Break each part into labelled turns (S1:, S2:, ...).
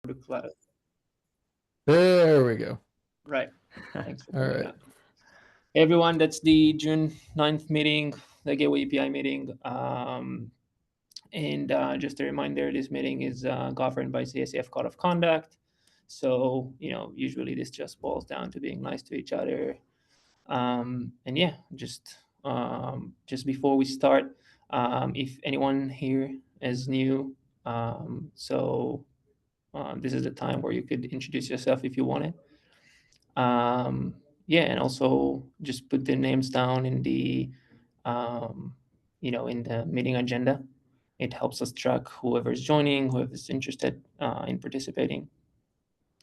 S1: the cloud.
S2: There we go.
S1: Right. Thanks for
S2: All
S1: doing
S2: right.
S1: that. Hey everyone, that's the June 9th meeting, the Gateway API meeting. And just a reminder, this meeting is governed by CSCF Code of Conduct. So, usually this just boils down to being nice to each other. And yeah, just before we start, if anyone here is new, this is the time where you could introduce yourself if you want it. Yeah, and also just put their names down in the in the meeting agenda. It helps us track whoever's joining, whoever's interested in participating.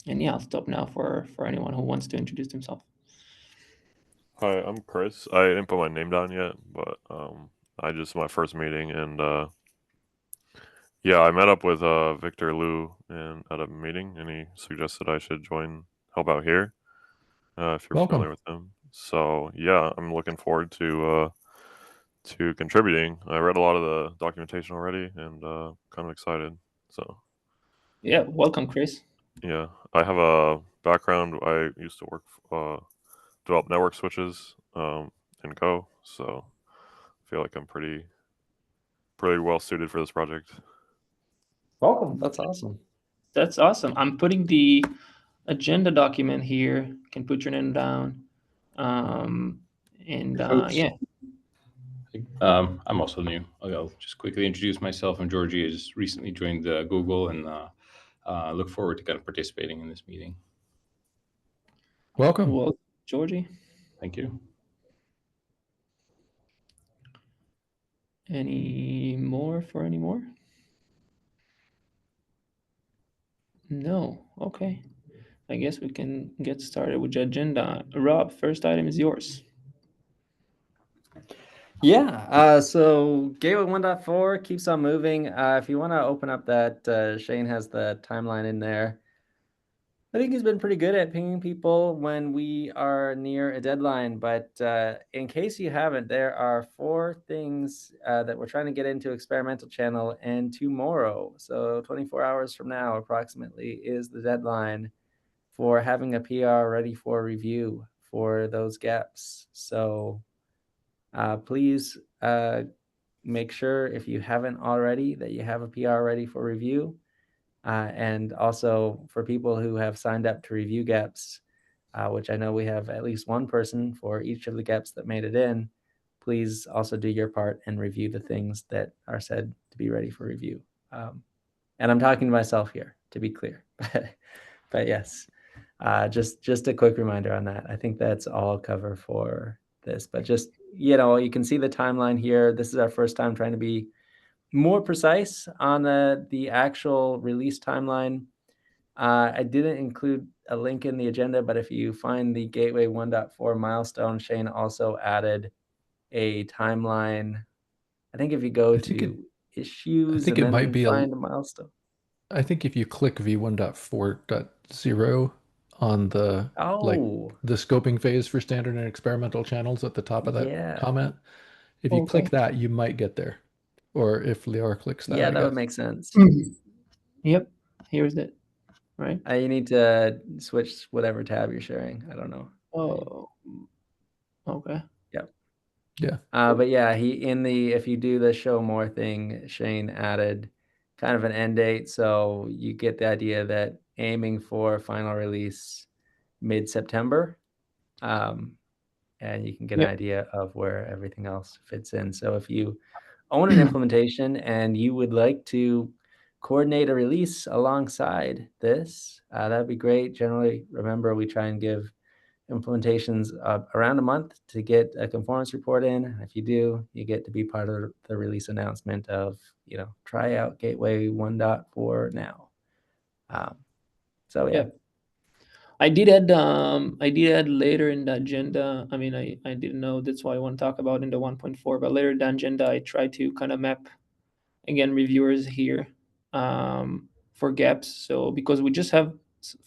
S1: And yeah, I'll stop now for anyone who wants to introduce themselves.
S3: Hi, I'm Chris. I didn't put my name down yet, but I just my first meeting, and yeah, I met up with Victor Liu and at a meeting, and he suggested I should help out here. If you're
S2: Welcome.
S3: familiar with him, so yeah, I'm looking forward to contributing. I read a lot of the documentation already, and kind of excited. So
S1: Yeah, welcome, Chris.
S3: yeah, I have a background. I used to develop network switches in Go, so I feel like I'm pretty well suited for this project.
S2: Welcome. That's awesome.
S1: That's awesome. I'm putting the agenda document here. You can put your name down. Um, and yeah.
S4: I'm also new. I'll just quickly introduce myself. I'm Georgie. I just recently joined Google and look forward to kind of participating in this meeting.
S2: Welcome.
S1: Well, Georgie.
S4: Thank you.
S1: Any more? No. Okay. I guess we can get started with the agenda. Rob, first item is yours.
S5: Yeah, so Gateway 1.4 keeps on moving. If you want to open up that, Shane has the timeline in there. I think he's been pretty good at pinging people when we are near a deadline, but in case you haven't, there are 4 things that we're trying to get into experimental channel, and tomorrow, so 24 hours from now approximately, is the deadline for having a PR ready for review for those gaps. So please make sure, if you haven't already, that you have a PR ready for review. And also for people who have signed up to review gaps, which I know we have at least one person for each of the gaps that made it in, please also do your part and review the things that are said to be ready for review. And I'm talking to myself here, to be clear. But yes, just a quick reminder on that. I think that's all cover for this. But just, you can see the timeline here. This is our first time trying to be more precise on the actual release timeline. I didn't include a link in the agenda, but if you find the Gateway 1.4 milestone, Shane also added a timeline. I think if you go to issues and then find a milestone.
S2: I think if you click v1.4.0 on the the scoping phase for standard and experimental channels at the top of that comment, if you click that, you might get there. Or if Lior clicks that,
S5: yeah, that would make sense.
S1: Yep, here's it. Right.
S5: You need to switch whatever tab you're sharing. I don't know.
S1: Oh, okay.
S5: Yep.
S2: Yeah.
S5: But yeah, if you do the show more thing, Shane added kind of an end date, so you get the idea that aiming for final release mid-September, and you can get an idea of where everything else fits in. So if you own an implementation and you would like to coordinate a release alongside this, that'd be great. Generally, remember, we try and give implementations around a month to get a conformance report in. If you do, you get to be part of the release announcement of, try out Gateway 1.4 now. So yeah.
S1: I did add later in the agenda. I mean, I didn't know, that's why I want to talk about in the 1.4, but later in the agenda, I tried to kind of map, again, reviewers here for gaps. So because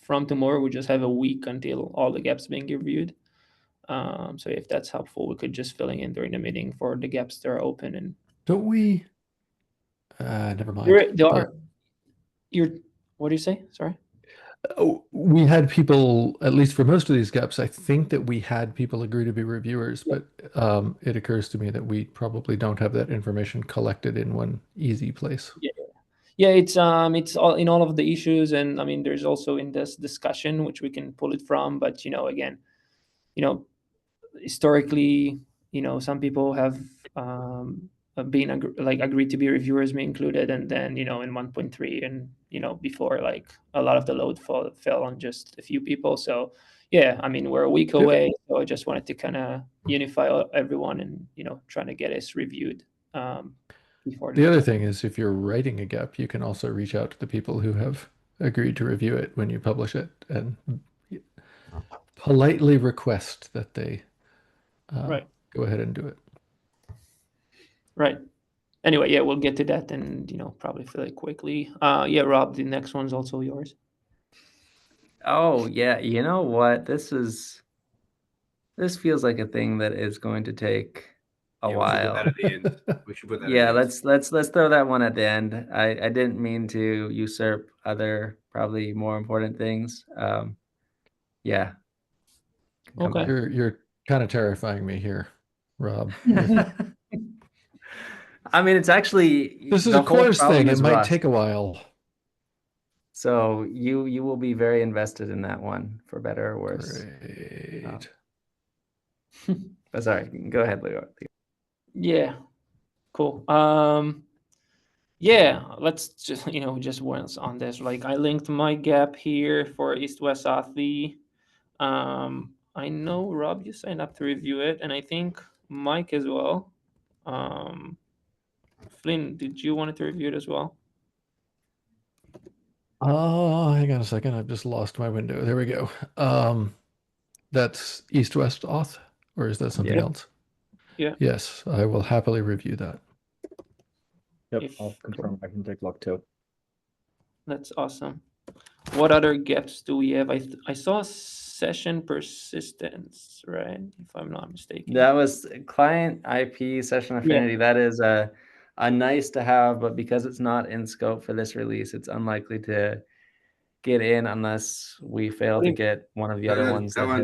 S1: from tomorrow, we just have a week until all the gaps being reviewed. So if that's helpful, we could just filling in during the meeting for the gaps that are open. And
S2: don't we? Never mind.
S1: What do you say? Sorry.
S2: Oh, we had people, at least for most of these GEPs, I think that we had people agree to be reviewers, but it occurs to me that we probably don't have that information collected in one easy place.
S1: Yeah, it's all in all of the issues, and I mean, there's also in this discussion which we can pull it from. But again, historically, some people have been agreed to be reviewers, me included, and then in 1.3 and before, like a lot of the load fell on just a few people. So yeah, I mean, we're a week away, so I just wanted to kind of unify everyone and trying to get us reviewed before
S2: the other thing is, if you're writing a GEP, you can also reach out to the people who have agreed to review it when you publish it and politely request that they
S1: right.
S2: Go ahead and do it.
S1: Right. Anyway, yeah, we'll get to that and probably fairly quickly. Yeah, Rob, the next one's also yours.
S5: Oh yeah, you know what? This feels like a thing that is going to take a while.
S6: We should put that
S5: Yeah,
S6: at the end.
S5: let's throw that one at the end. I didn't mean to usurp other probably more important things. Yeah.
S1: Okay.
S2: You're kind of terrifying me here, Rob.
S5: I mean, it's actually
S2: This is
S5: the
S2: a
S5: whole
S2: course
S5: problem
S2: thing. It
S5: is
S2: might
S5: Rust.
S2: take a while.
S5: So you will be very invested in that one, for better or worse.
S2: Great.
S5: But sorry, go ahead, Leo.
S1: Yeah. Cool. Yeah, let's just just once on this. Like, I linked my GEP here for East-West Authy. I know Rob, you signed up to review it, and I think Mike as well. Flynn, did you want to review it as well?
S2: Oh, hang on a second. I've just lost my window. There we go. That's East-West Auth, or is that something else?
S1: Yeah.
S2: Yes, I will happily review that.
S7: Yep, I'll confirm. I can take a look too.
S1: That's awesome. What other GEPs do we have? I saw session persistence, right? If I'm not mistaken.
S5: That was client IP session affinity. That is a nice to have, but because it's not in scope for this release, it's unlikely to get in unless we fail to get one of the other ones
S6: that one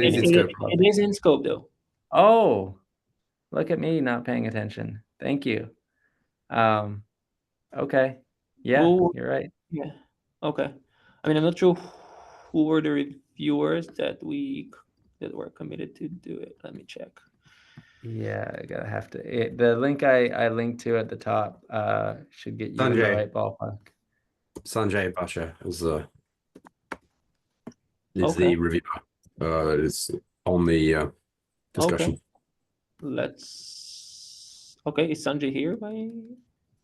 S1: It
S6: is in scope.
S1: is in scope though.
S5: Oh, look at me not paying attention. Thank you. Okay. Yeah, you're right.
S1: Yeah. Okay. I mean, I'm not sure who were the reviewers that were committed to do it. Let me check.
S5: Yeah, I gotta have to. The link I linked to at the top should get you in the right ballpark.
S6: Sanjay Basha is the reviewer. It's on the discussion.
S1: Okay. Okay, is Sanjay here by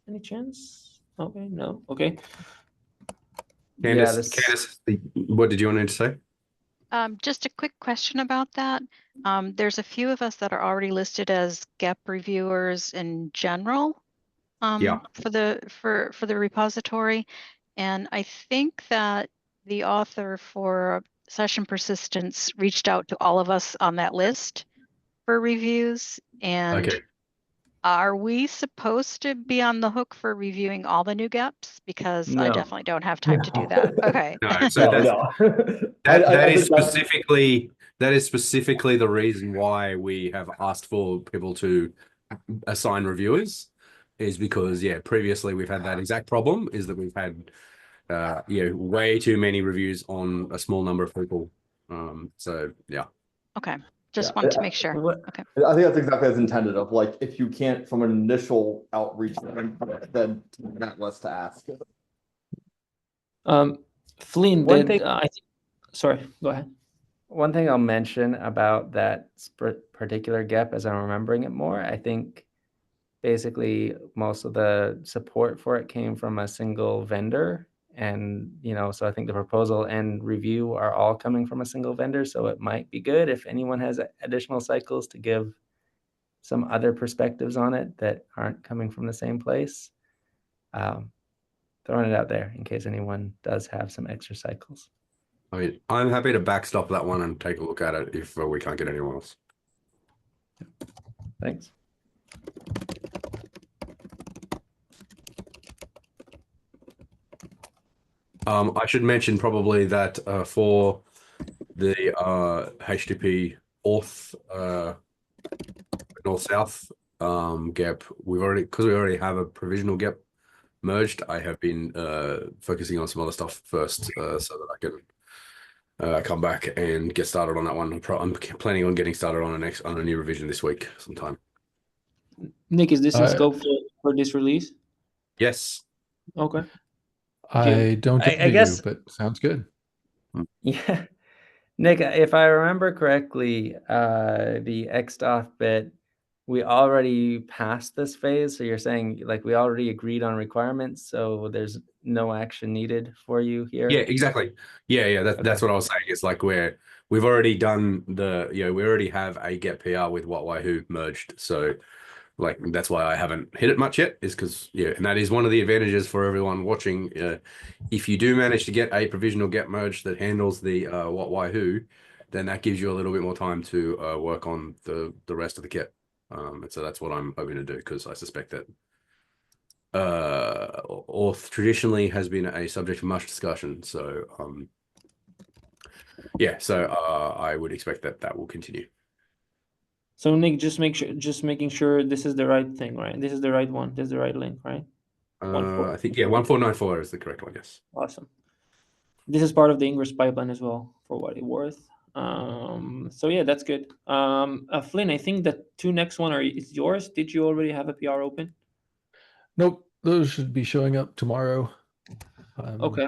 S1: any chance? Okay, no. Okay.
S6: Candace, what did you want to say?
S8: Just a quick question about that. There's a few of us that are already listed as GEP reviewers in general for the repository. And I think that the author for Session Persistence reached out to all of us on that list for reviews. And are we supposed to be on the hook for reviewing all the new GEPs? Because I definitely don't have time to do that. Okay.
S6: No, so that is specifically the reason why we have asked for people to assign reviewers, is because previously we've had that exact problem, is that we've had way too many reviews on a small number of people.
S8: Okay. Just wanted to make sure. Okay.
S7: I think that's exactly as intended, of like, if you can't from an initial outreach, then not less to ask.
S1: Flynn, sorry, go ahead.
S5: One thing I'll mention about that particular GEP, as I'm remembering it more, I think basically most of the support for it came from a single vendor. And, so I think the proposal and review are all coming from a single vendor. So it might be good if anyone has additional cycles to give some other perspectives on it that aren't coming from the same place. Throwing it out there in case anyone does have some extra cycles.
S6: I mean, I'm happy to backstop that one and take a look at it if we can't get anyone else.
S5: Thanks.
S6: I should mention probably that for the HTTP auth north-south gap, we already have a provisional gap merged. I have been focusing on some other stuff first so that I can come back and get started on that one. I'm planning on getting started on a new revision this week sometime.
S1: Nick, is this in scope for this release?
S6: Yes.
S1: Okay.
S2: I don't
S5: I
S2: envy you,
S5: guess-
S2: but sounds good.
S5: Yeah. Nick, if I remember correctly, the XDOF bit, we already passed this phase. So you're saying like we already agreed on requirements, so there's no action needed for you here?
S6: Yeah, exactly. Yeah. That's what I was saying. It's like we've already done we already have a get PR with what Waihu merged. So like that's why I haven't hit it much yet, is because and that is one of the advantages for everyone watching. If you do manage to get a provisional get merge that handles the what Waihu, then that gives you a little bit more time to work on the rest of the kit. And so that's what I'm hoping to do, because I suspect that auth traditionally has been a subject of much discussion. So I would expect that will continue.
S1: So Nick, just making sure this is the right thing, right? This is the right one. This is the right link, right?
S6: I think 1494 is the correct one. Yes.
S1: Awesome. This is part of the Ingress pipeline as well, for what it's worth. So yeah, that's good. Flynn, I think the two next one is yours. Did you already have a PR open?
S2: Nope, those should be showing up tomorrow.
S1: Okay.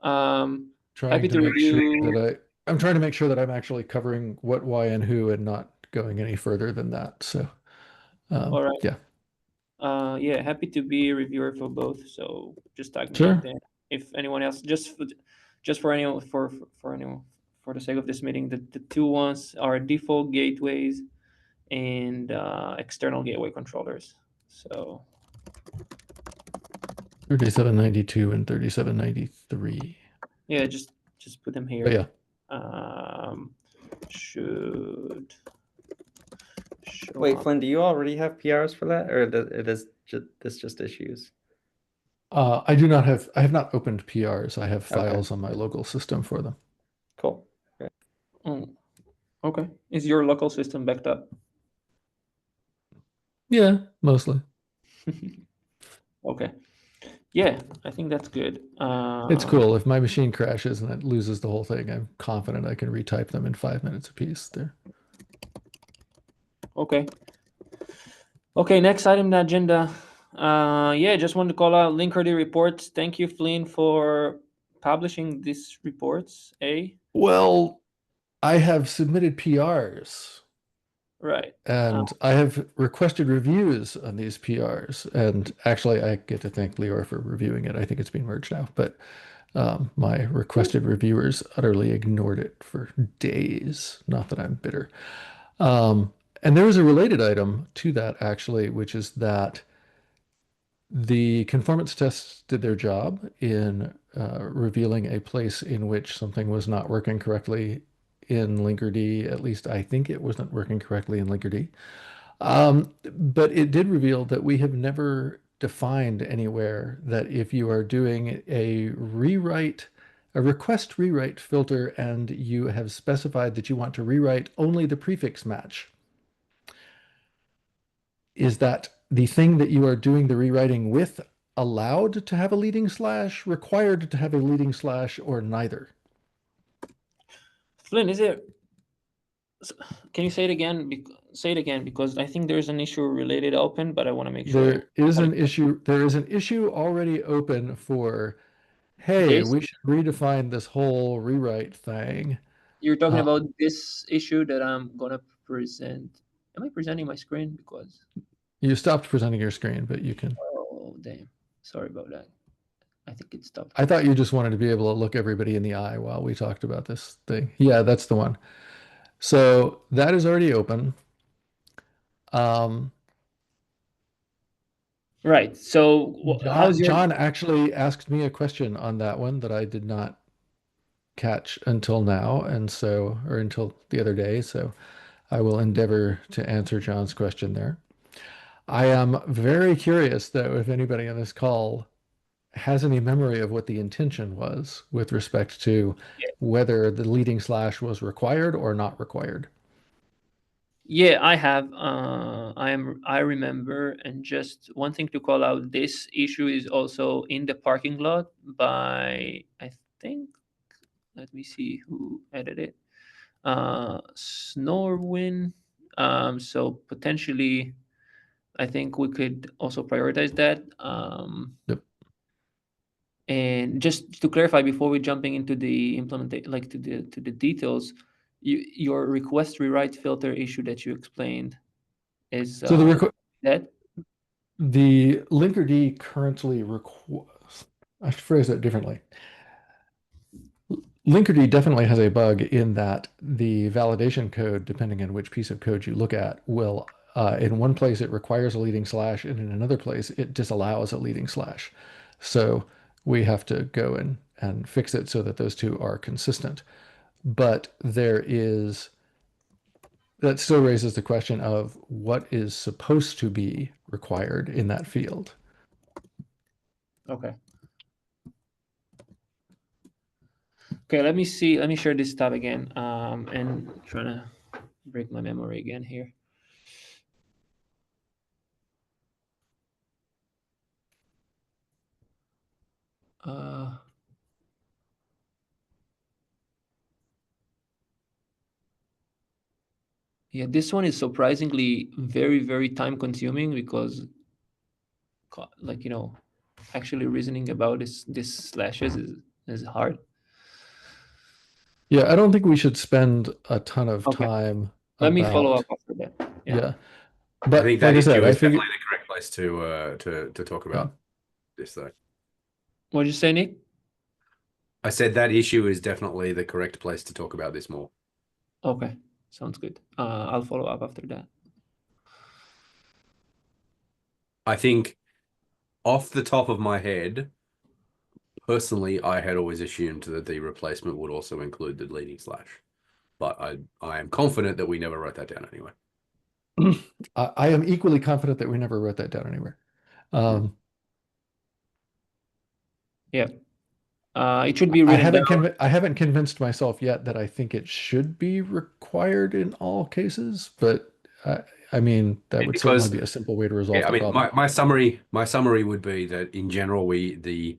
S2: Trying
S1: Happy
S2: to
S1: to
S2: make sure
S1: review.
S2: that I'm trying to make sure that I'm actually covering what, why, and who, and not going any further than that. So,
S1: All right.
S2: yeah.
S1: Yeah, happy to be a reviewer for both. So just tag me
S2: Sure.
S1: out there. If anyone else, just for anyone, for anyone, for the sake of this meeting, the two ones are default gateways and external gateway controllers. So
S2: 3792 and 3793.
S1: yeah, just put them here.
S2: But yeah,
S1: Should show
S5: Wait,
S1: up.
S5: Flynn, do you already have PRs for that, or this just issues?
S2: I have not opened PRs. I have files on my local system for them.
S5: Cool.
S1: Oh, okay. Is your local system backed up?
S2: Yeah, mostly.
S1: Okay. Yeah, I think that's good.
S2: It's cool. If my machine crashes and it loses the whole thing, I'm confident I can retype them in 5 minutes apiece there.
S1: Okay. Okay, next item on the agenda. Yeah, just wanted to call out Linkerd reports. Thank you, Flynn, for publishing these reports.
S2: Well, I have submitted PRs.
S1: Right.
S2: And I have requested reviews on these PRs. And actually, I get to thank Lior for reviewing it. I think it's been merged now. But my requested reviewers utterly ignored it for days. Not that I'm bitter. And there was a related item to that, actually, which is that the conformance tests did their job in revealing a place in which something was not working correctly in Linkerd. At least I think it wasn't working correctly in Linkerd. But it did reveal that we have never defined anywhere that if you are doing a request rewrite filter, and you have specified that you want to rewrite only the prefix match, is that the thing that you are doing the rewriting with allowed to have a leading slash, required to have a leading slash, or neither?
S1: Flynn, is it? Can you say it again? Say it again, because I think there's an issue related open, but I want to make sure.
S2: There is an issue. There is an issue already open for, hey,
S1: This?
S2: we should redefine this whole rewrite thing.
S1: You're talking about this issue that I'm gonna present. Am I presenting my screen? Because
S2: You stopped presenting your screen, but you can.
S1: oh damn, sorry about that. I think it stopped.
S2: I thought you just wanted to be able to look everybody in the eye while we talked about this thing. Yeah, that's the one. So that is already open.
S1: Right. So how's your
S2: John actually asked me a question on that one that I did not catch until now, or until the other day. So I will endeavor to answer John's question there. I am very curious, though, if anybody on this call has any memory of what the intention was with respect to
S1: Yeah.
S2: whether the leading slash was required or not required.
S1: Yeah, I have. I remember, and just one thing to call out: this issue is also in the parking lot by, I think. Let me see who edited it. Snorwin. So potentially, I think we could also prioritize that.
S2: Yep.
S1: And just to clarify, before we jumping into the implementation, like to the details, your request rewrite filter issue that you explained is
S2: So
S1: that.
S2: the Linkerd currently requires, I should phrase that differently. Linkerd definitely has a bug in that the validation code, depending on which piece of code you look at, will in one place it requires a leading slash, and in another place it disallows a leading slash. So we have to go in and fix it so that those two are consistent. But that still raises the question of what is supposed to be required in that field.
S1: Okay. Okay, let me see. Let me share this tab again. And trying to break my memory again here. Yeah, this one is surprisingly very, very time consuming because, like, actually reasoning about this slashes is hard.
S2: Yeah, I don't think we should spend a ton of
S1: Okay.
S2: time.
S1: Let me follow up after that.
S2: Yeah.
S6: I
S2: But
S6: think
S2: like
S6: that
S2: I said,
S6: issue
S2: I
S6: is
S2: figured
S6: definitely the correct place to talk about this, though.
S1: What did you say, Nick?
S6: I said that issue is definitely the correct place to talk about this more.
S1: Okay, sounds good. I'll follow up after that.
S6: I think off the top of my head, personally, I had always assumed that the replacement would also include the leading slash, but I am confident that we never wrote that down anyway.
S2: I am equally confident that we never wrote that down anywhere.
S1: Yeah. It should be written down.
S2: I haven't convinced myself yet that I think it should be required in all cases, but I mean that would certainly be a simple way to resolve the problem.
S6: my summary would be that in general, the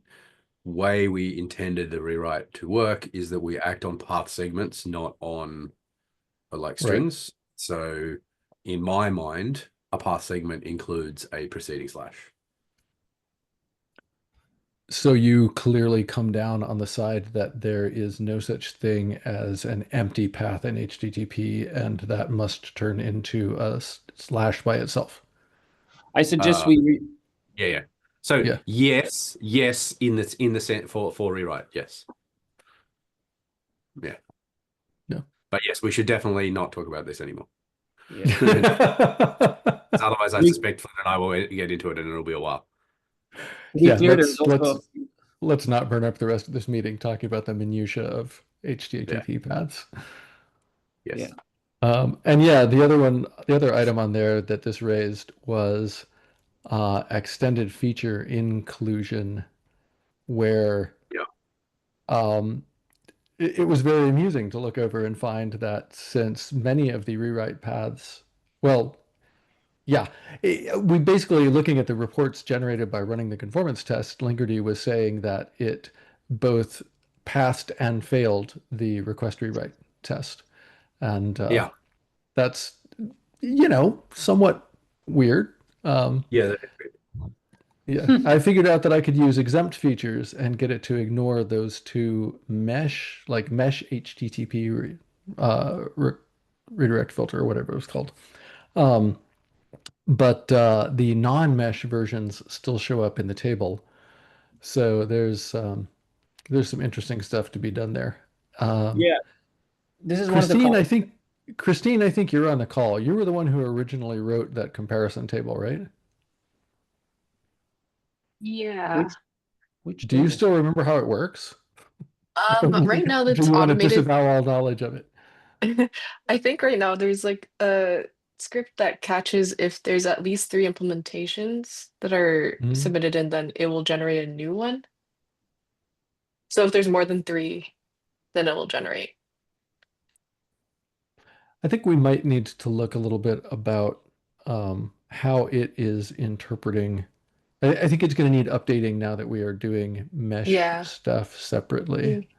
S6: way we intended the rewrite to work is that we act on path segments, not on strings. So in my mind, a path segment includes a preceding slash.
S2: So you clearly come down on the side that there is no such thing as an empty path in HTTP, and that must turn into a slash by itself.
S1: I suggest
S6: yeah. So
S2: Yeah.
S6: yes, in the sense for rewrite, yes. Yeah.
S2: No.
S6: But yes, we should definitely not talk about this anymore.
S1: Yeah.
S6: Otherwise, I suspect Flynn and I will get into it, and it'll be a while.
S2: Yeah, let's not burn up the rest of this meeting talking about the minutia of HTTP paths.
S6: Yes.
S2: And yeah, the other item on there that this raised was extended feature inclusion, where it was very amusing to look over and find that since many of the rewrite paths, we basically, looking at the reports generated by running the conformance test, Linkerd was saying that it both passed and failed the request rewrite test. And that's, somewhat weird.
S6: Yeah.
S2: I figured out that I could use exempt features and get it to ignore those two mesh HTTP redirect filter or whatever it was called. But the non-mesh versions still show up in the table. So there's some interesting stuff to be done there.
S1: This is
S2: Christine, I think you're on the call. You were the one who originally wrote that comparison table, right?
S9: Yeah.
S2: Do you still remember how it works?
S9: Right now that's
S2: do you want to
S9: automated.
S2: disavow all knowledge of it?
S9: I think right now there's like a script that catches if there's at least 3 implementations that are
S2: Mhm.
S9: submitted and then it will generate a new one. So if there's more than 3, then it will generate.
S2: I think we might need to look a little bit about how it is interpreting. I think it's going to need updating now that we are doing mesh
S9: Yeah.
S2: stuff separately.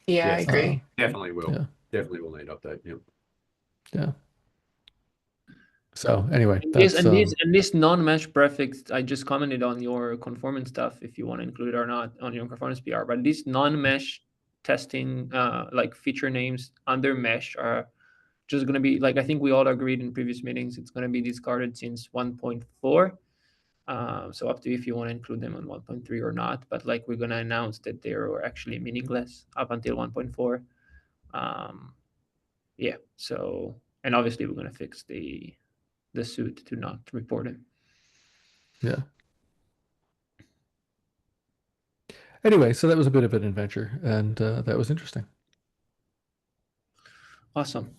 S9: Yeah, I
S6: Yes.
S9: agree.
S6: Definitely will.
S2: Yeah.
S6: Definitely will need update. Yep.
S2: Yeah. So anyway,
S1: And
S2: that's
S1: this non-mesh prefix, I just commented on your conformance stuff if you want to include it or not on your conformance PR. But these non-mesh testing, like feature names under mesh, are just going to be like, I think we all agreed in previous meetings, it's going to be discarded since 1.4. So up to you if you want to include them on 1.3 or not. But like, we're going to announce that they were actually meaningless up until 1.4. Yeah. So, and obviously we're going to fix the suit to not report him.
S2: yeah. Anyway, so that was a bit of an adventure, and that was interesting.
S1: Awesome.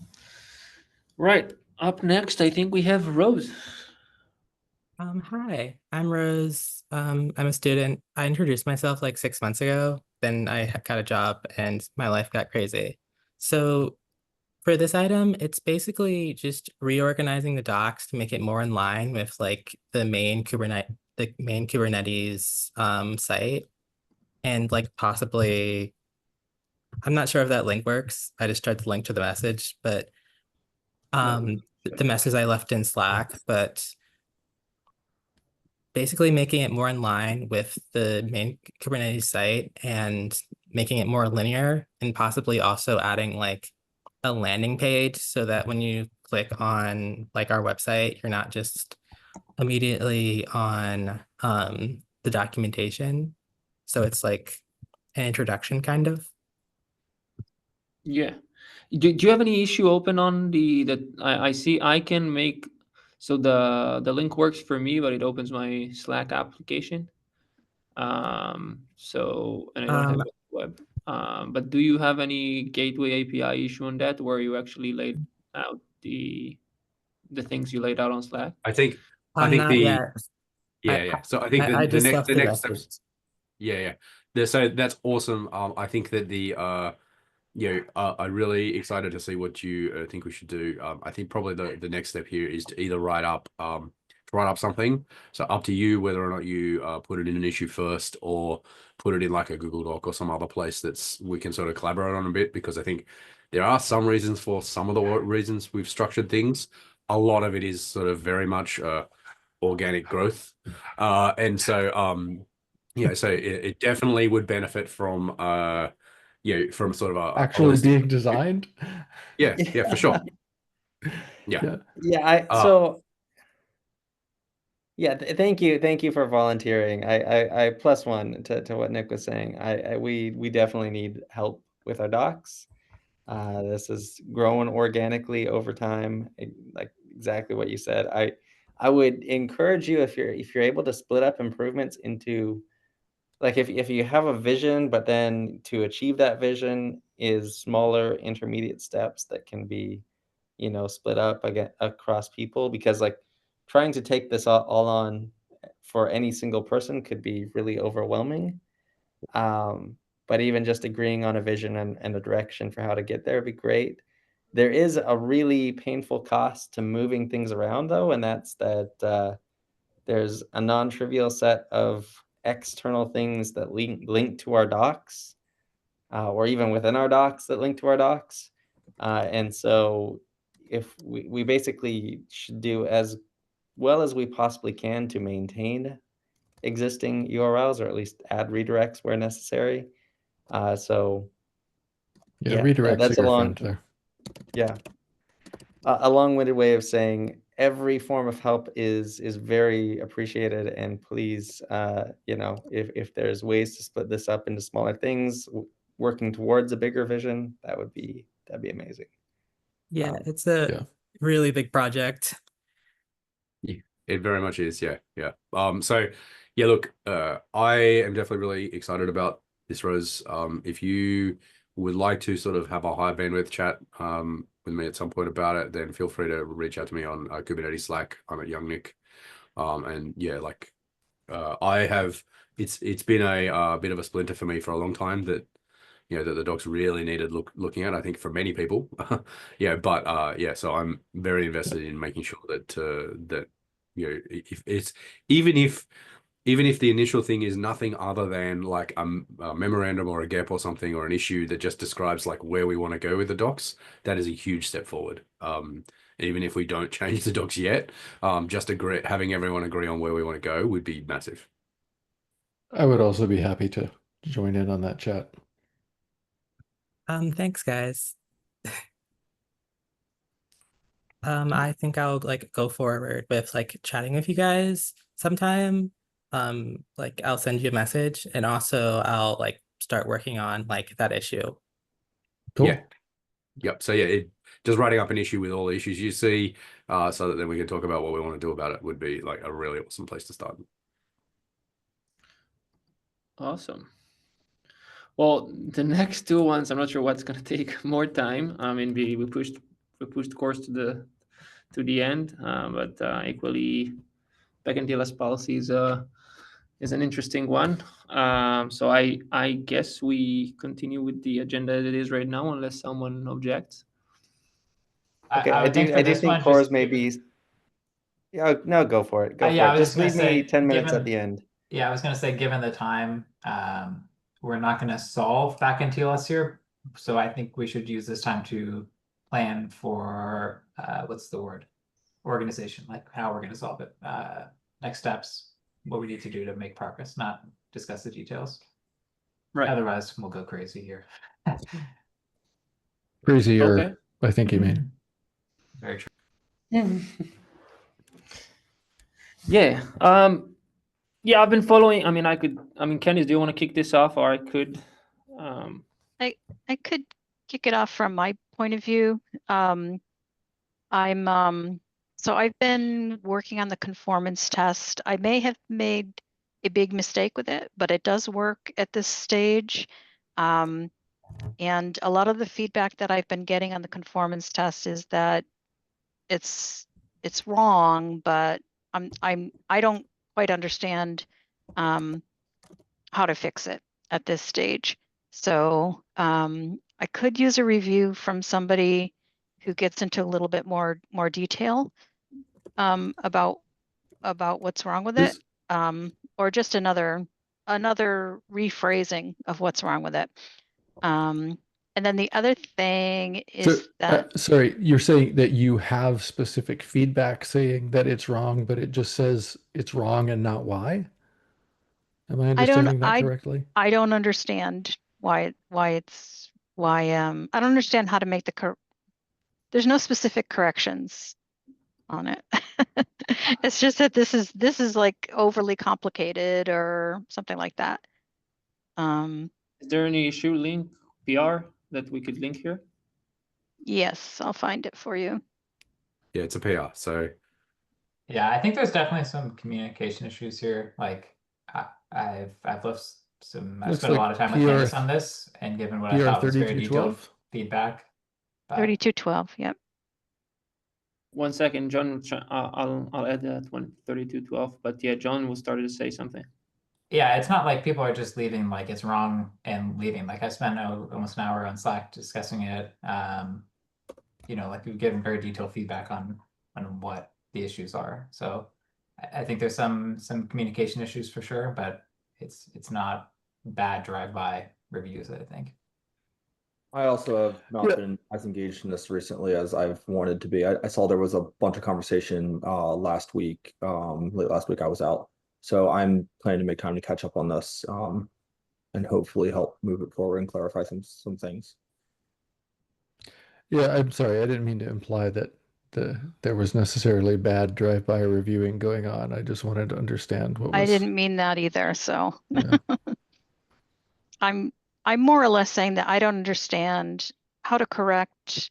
S1: Right. Up next, I think we have Rose.
S10: Hi, I'm Rose. I'm a student. I introduced myself like 6 months ago. Then I got a job and my life got crazy. So for this item, it's basically just reorganizing the docs to make it more in line with like the main Kubernetes site. And like possibly, I'm not sure if that link works. I just tried to link to the message, but the message I left in Slack, but basically making it more in line with the main Kubernetes site and making it more linear, and possibly also adding like a landing page so that when you click on like our website, you're not just immediately on the documentation. So it's like an introduction kind of.
S1: Yeah. Do you have any issue open on I see I can make, so the link works for me, but it opens my Slack application. So, and I don't have a web. But do you have any gateway API issue on that where you actually laid out the things you laid out on Slack?
S6: I think
S10: Not
S6: the
S10: yet.
S6: yeah. So I think
S10: I
S6: the
S10: just
S6: next
S10: left
S6: the
S10: the
S6: next
S10: message.
S6: steps. Yeah. So that's awesome. I think that I'm really excited to see what you think we should do. I think probably the next step here is to either write up something. So up to you whether or not you put it in an issue first or put it in like a Google Doc or some other place we can sort of collaborate on a bit, because I think there are some reasons for some of the reasons we've structured things. A lot of it is sort of very much organic growth, and so so it definitely would benefit from from sort of a
S2: Actually
S6: holistic-
S2: being designed.
S6: yeah, for sure. Yeah.
S5: So yeah, thank you for volunteering. I plus one to what Nick was saying. We definitely need help with our docs. This is growing organically over time, like exactly what you said. I would encourage you, if you're able to split up improvements into, like, if you have a vision, but then to achieve that vision is smaller intermediate steps that can be, split up again across people, because like trying to take this all on for any single person could be really overwhelming. But even just agreeing on a vision and a direction for how to get there would be great. There is a really painful cost to moving things around, though, and that's that there's a non-trivial set of external things that link to our docs, or even within our docs that link to our docs. And so if we basically should do as well as we possibly can to maintain existing URLs, or at least add redirects where necessary. So
S2: Yeah, redirects
S5: that's
S2: are your
S5: a long,
S2: friend there.
S5: yeah, a long-winded way of saying every form of help is very appreciated, and please, if there's ways to split this up into smaller things, working towards a bigger vision, that'd be amazing.
S10: Yeah, it's a really big project.
S6: Yeah, it very much is. Yeah. So yeah, look, I am definitely really excited about this, Rose. If you would like to sort of have a high bandwidth chat with me at some point about it, then feel free to reach out to me on Kubernetes Slack. I'm at Young Nick. And yeah, like I have, it's been a bit of a splinter for me for a long time that, you know, that the docs really needed looking at, I think, for many people. Yeah, but yeah, so I'm very invested in making sure that that, you know, if it's even if the initial thing is nothing other than like a memorandum or a GEP or something, or an issue that just describes like where we want to go with the docs, that is a huge step forward. Even if we don't change the docs yet, just having everyone agree on where we want to go would be massive.
S2: I would also be happy to join in on that chat.
S10: Thanks, guys. I think I'll like go forward with like chatting with you guys sometime. Like I'll send you a message, and also I'll like start working on like that issue.
S2: Cool.
S6: Yeah. Yep. So yeah, just writing up an issue with all the issues you see, so that then we can talk about what we want to do about it, would be like a really awesome place to start.
S1: Awesome. Well, the next two ones, I'm not sure what's going to take more time. I mean, we pushed course to the end, but equally, back in TLS policy is an interesting one. So I guess we continue with the agenda as it is right now, unless someone objects.
S5: Okay,
S11: I
S5: I
S11: would think
S5: do
S11: for
S5: I do
S11: this
S5: think
S11: one,
S5: Core's
S11: just
S5: maybe. Yeah, no, go for it. Go for
S11: yeah, I
S5: it.
S11: was
S5: Just
S11: just gonna
S5: leave me
S11: say,
S5: 10 minutes
S11: given-
S5: at the end.
S11: Yeah, I was gonna say, given the time, we're not gonna solve back in TLS here, so I think we should use this time to plan for what's the word? Organization, like how we're gonna solve it. Next steps, what we need to do to make progress, not discuss the details.
S1: Right.
S11: Otherwise, we'll go crazy here.
S2: Crazier,
S1: Okay.
S2: I think you mean.
S11: Very true.
S1: Yeah. Yeah, I've been following. I mean, Candice, do you want to kick this off, or I could?
S8: I could kick it off from my point of view. So I've been working on the conformance test. I may have made a big mistake with it, but it does work at this stage. And a lot of the feedback that I've been getting on the conformance test is that it's wrong, but I don't quite understand how to fix it at this stage. So I could use a review from somebody who gets into a little bit more detail about what's wrong with it, or just another rephrasing of what's wrong with it. And then the other thing is that
S2: sorry, you're saying that you have specific feedback saying that it's wrong, but it just says it's wrong and not why? Am I understanding that correctly?
S8: I don't understand why I don't understand how to make there's no specific corrections on it. It's just that this is like overly complicated or something like that.
S1: Is there any issue link PR that we could link here?
S8: Yes, I'll find it for you.
S6: Yeah, it's a PR. So
S11: yeah, I think there's definitely some communication issues here. Like I've left I've spent a lot of time with Candice on this, and given what I thought was very detailed feedback.
S8: 3212, yep.
S1: 1 second, John. I'll add that one, 3212. But yeah, John was started to say something.
S11: Yeah, it's not like people are just leaving like it's wrong and leaving. Like I spent almost an hour on Slack discussing it. Like we've given very detailed feedback on what the issues are. So I think there's some communication issues for sure, but it's not bad drive-by reviews, I think.
S7: I also have not been as engaged in this recently as I've wanted to be. I saw there was a bunch of conversation last week. Late last week I was out. So I'm planning to make time to catch up on this and hopefully help move it forward and clarify some things.
S2: Yeah, I'm sorry. I didn't mean to imply that there was necessarily bad drive-by reviewing going on. I just wanted to understand what was...
S8: I didn't mean that either. So
S2: yeah.
S8: I'm more or less saying that I don't understand how to correct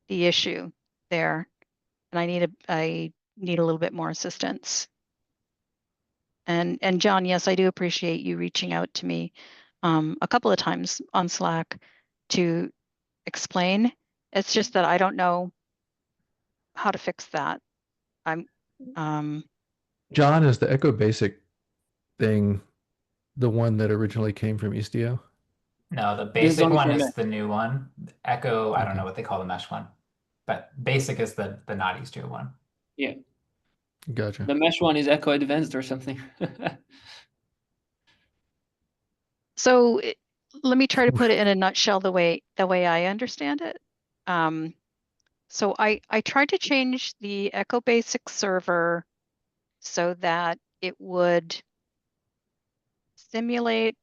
S8: the issue there, and I need a little bit more assistance. And John, yes, I do appreciate you reaching out to me a couple of times on Slack to explain It's just that I don't know how to fix that.
S2: John, is the Echo Basic thing the one that originally came from Istio?
S11: No, the
S1: This is
S11: basic
S1: only
S11: one
S1: for
S11: is
S1: Mac.
S11: the new one. Echo, I don't
S2: Okay.
S11: know what they call the mesh one, but basic is the not Istio one.
S1: Yeah,
S2: Gotcha.
S1: the mesh one is Echo Advanced or something.
S8: So let me try to put it in a nutshell the way I understand it. So I tried to change the Echo Basic server so that it would simulate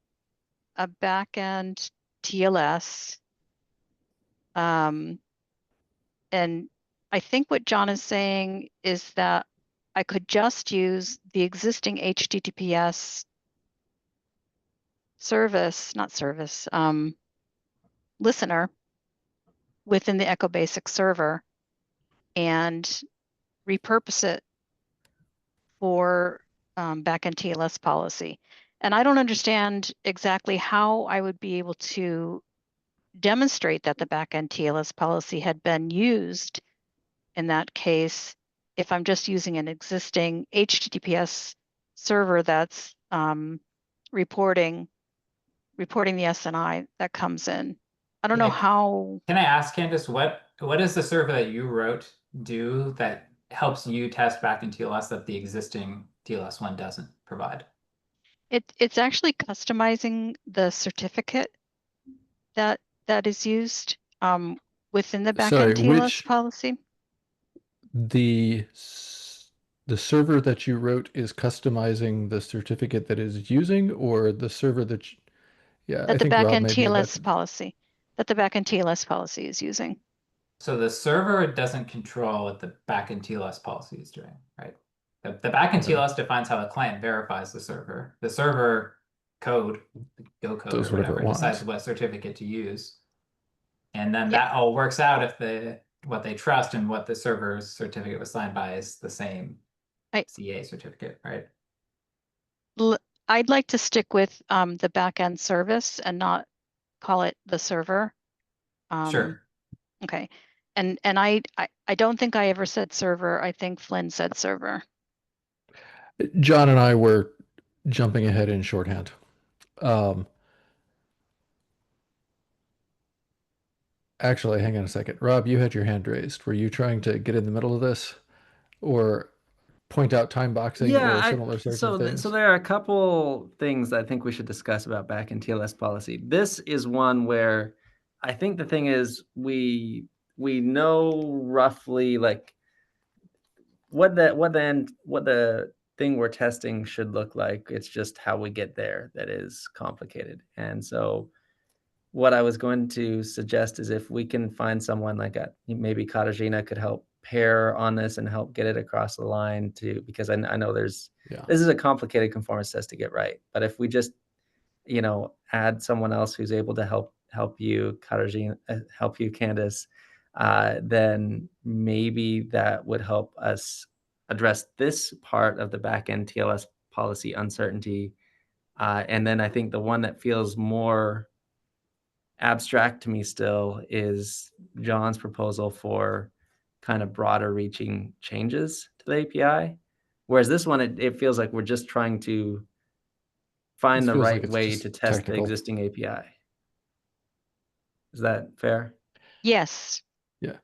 S8: a backend TLS. And I think what John is saying is that I could just use the existing HTTPS listener within the Echo Basic server and repurpose it for backend TLS policy. And I don't understand exactly how I would be able to demonstrate that the backend TLS policy had been used in that case if I'm just using an existing HTTPS server that's reporting the SNI that comes in. I don't know
S11: Yeah.
S8: how.
S11: Can I ask, Candace, what does the server that you wrote do that helps you test back in TLS that the existing TLS one doesn't provide?
S8: It's actually customizing the certificate that is used within the
S2: Sorry,
S8: backend TLS
S2: which
S8: policy.
S2: the server that you wrote is customizing the certificate that is using, or the server that yeah, I
S8: That the
S2: think Rob
S8: backend
S2: made me about
S8: TLS policy that the backend TLS policy is using.
S11: So the server doesn't control what the backend TLS policy is doing, right? The backend TLS defines how the client verifies the server. The server code, the Go code
S2: Does
S11: or
S2: whatever
S11: whatever,
S2: it wants.
S11: decides what certificate to use. And then that all works out if what they trust and what the server's certificate was signed by is the same CA certificate, right?
S8: I'd like to stick with the backend service and not call it the server.
S11: Sure.
S8: Okay. And I don't think I ever said server. I think Flynn said server.
S2: John and I were jumping ahead in shorthand. Actually, hang on a second. Rob, you had your hand raised. Were you trying to get in the middle of this or point out time boxing or similar sorts of things?
S5: So there are a couple things I think we should discuss about backend TLS policy. This is one where I think the thing is we know roughly like what the thing we're testing should look like. It's just how we get there that is complicated. And so what I was going to suggest is if we can find someone like maybe Katarzyna could help pair on this and help get it across the line too, because I know this is a complicated conformance test to get right. But if we just, add someone else who's able to help you, Katarzyna, help you, Candace, then maybe that would help us address this part of the backend TLS policy uncertainty. And then I think the one that feels more abstract to me still is John's proposal for kind of broader reaching changes to the API. Whereas this one, it feels like we're just trying to find the right way to test
S2: technical.
S5: the existing API. Is that fair?
S8: Yes.
S2: Yeah.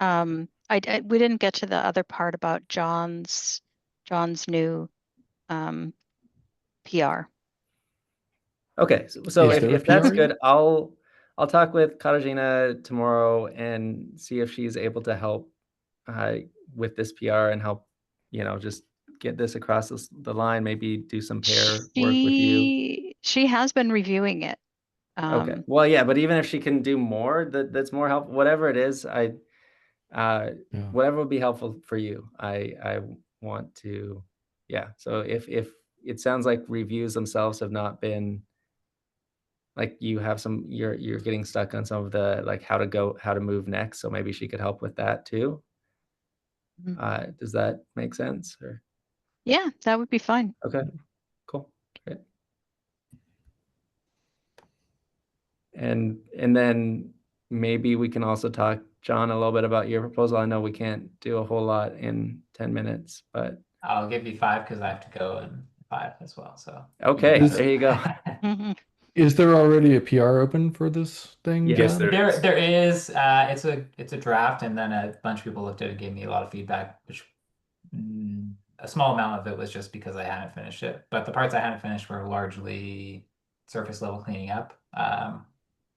S8: We didn't get to the other part about John's new PR.
S5: Okay, so if that's
S2: PR?
S5: good, I'll talk with Katarzyna tomorrow and see if she's able to help with this PR and help, just get this across the line. Maybe do some pair work with you.
S8: She has been reviewing it.
S5: Okay. Well, yeah, but even if she can do more, that's more helpful. Whatever it is, whatever would be helpful for you. I want to, yeah. So if it sounds like reviews themselves have not been, like you have some, you're getting stuck on some of the like how to move next. So maybe she could help with that too.
S8: Mm-hmm.
S5: Does that make sense? Or
S8: yeah, that would be fine.
S5: Okay, cool, great. And then maybe we can also talk John, a little bit about your proposal. I know we can't do a whole lot in 10 minutes, but
S11: I'll give you 5 because I have to go in 5 as well. So
S5: okay,
S2: Is-
S5: there you go.
S8: Mhm.
S2: Is there already a PR open for this thing?
S5: Yes,
S2: John?
S6: there is.
S11: there is it's a draft, and then a bunch of people looked at it and gave me a lot of feedback, which a small amount of it was just because I hadn't finished it. But the parts I hadn't finished were largely surface level cleaning up.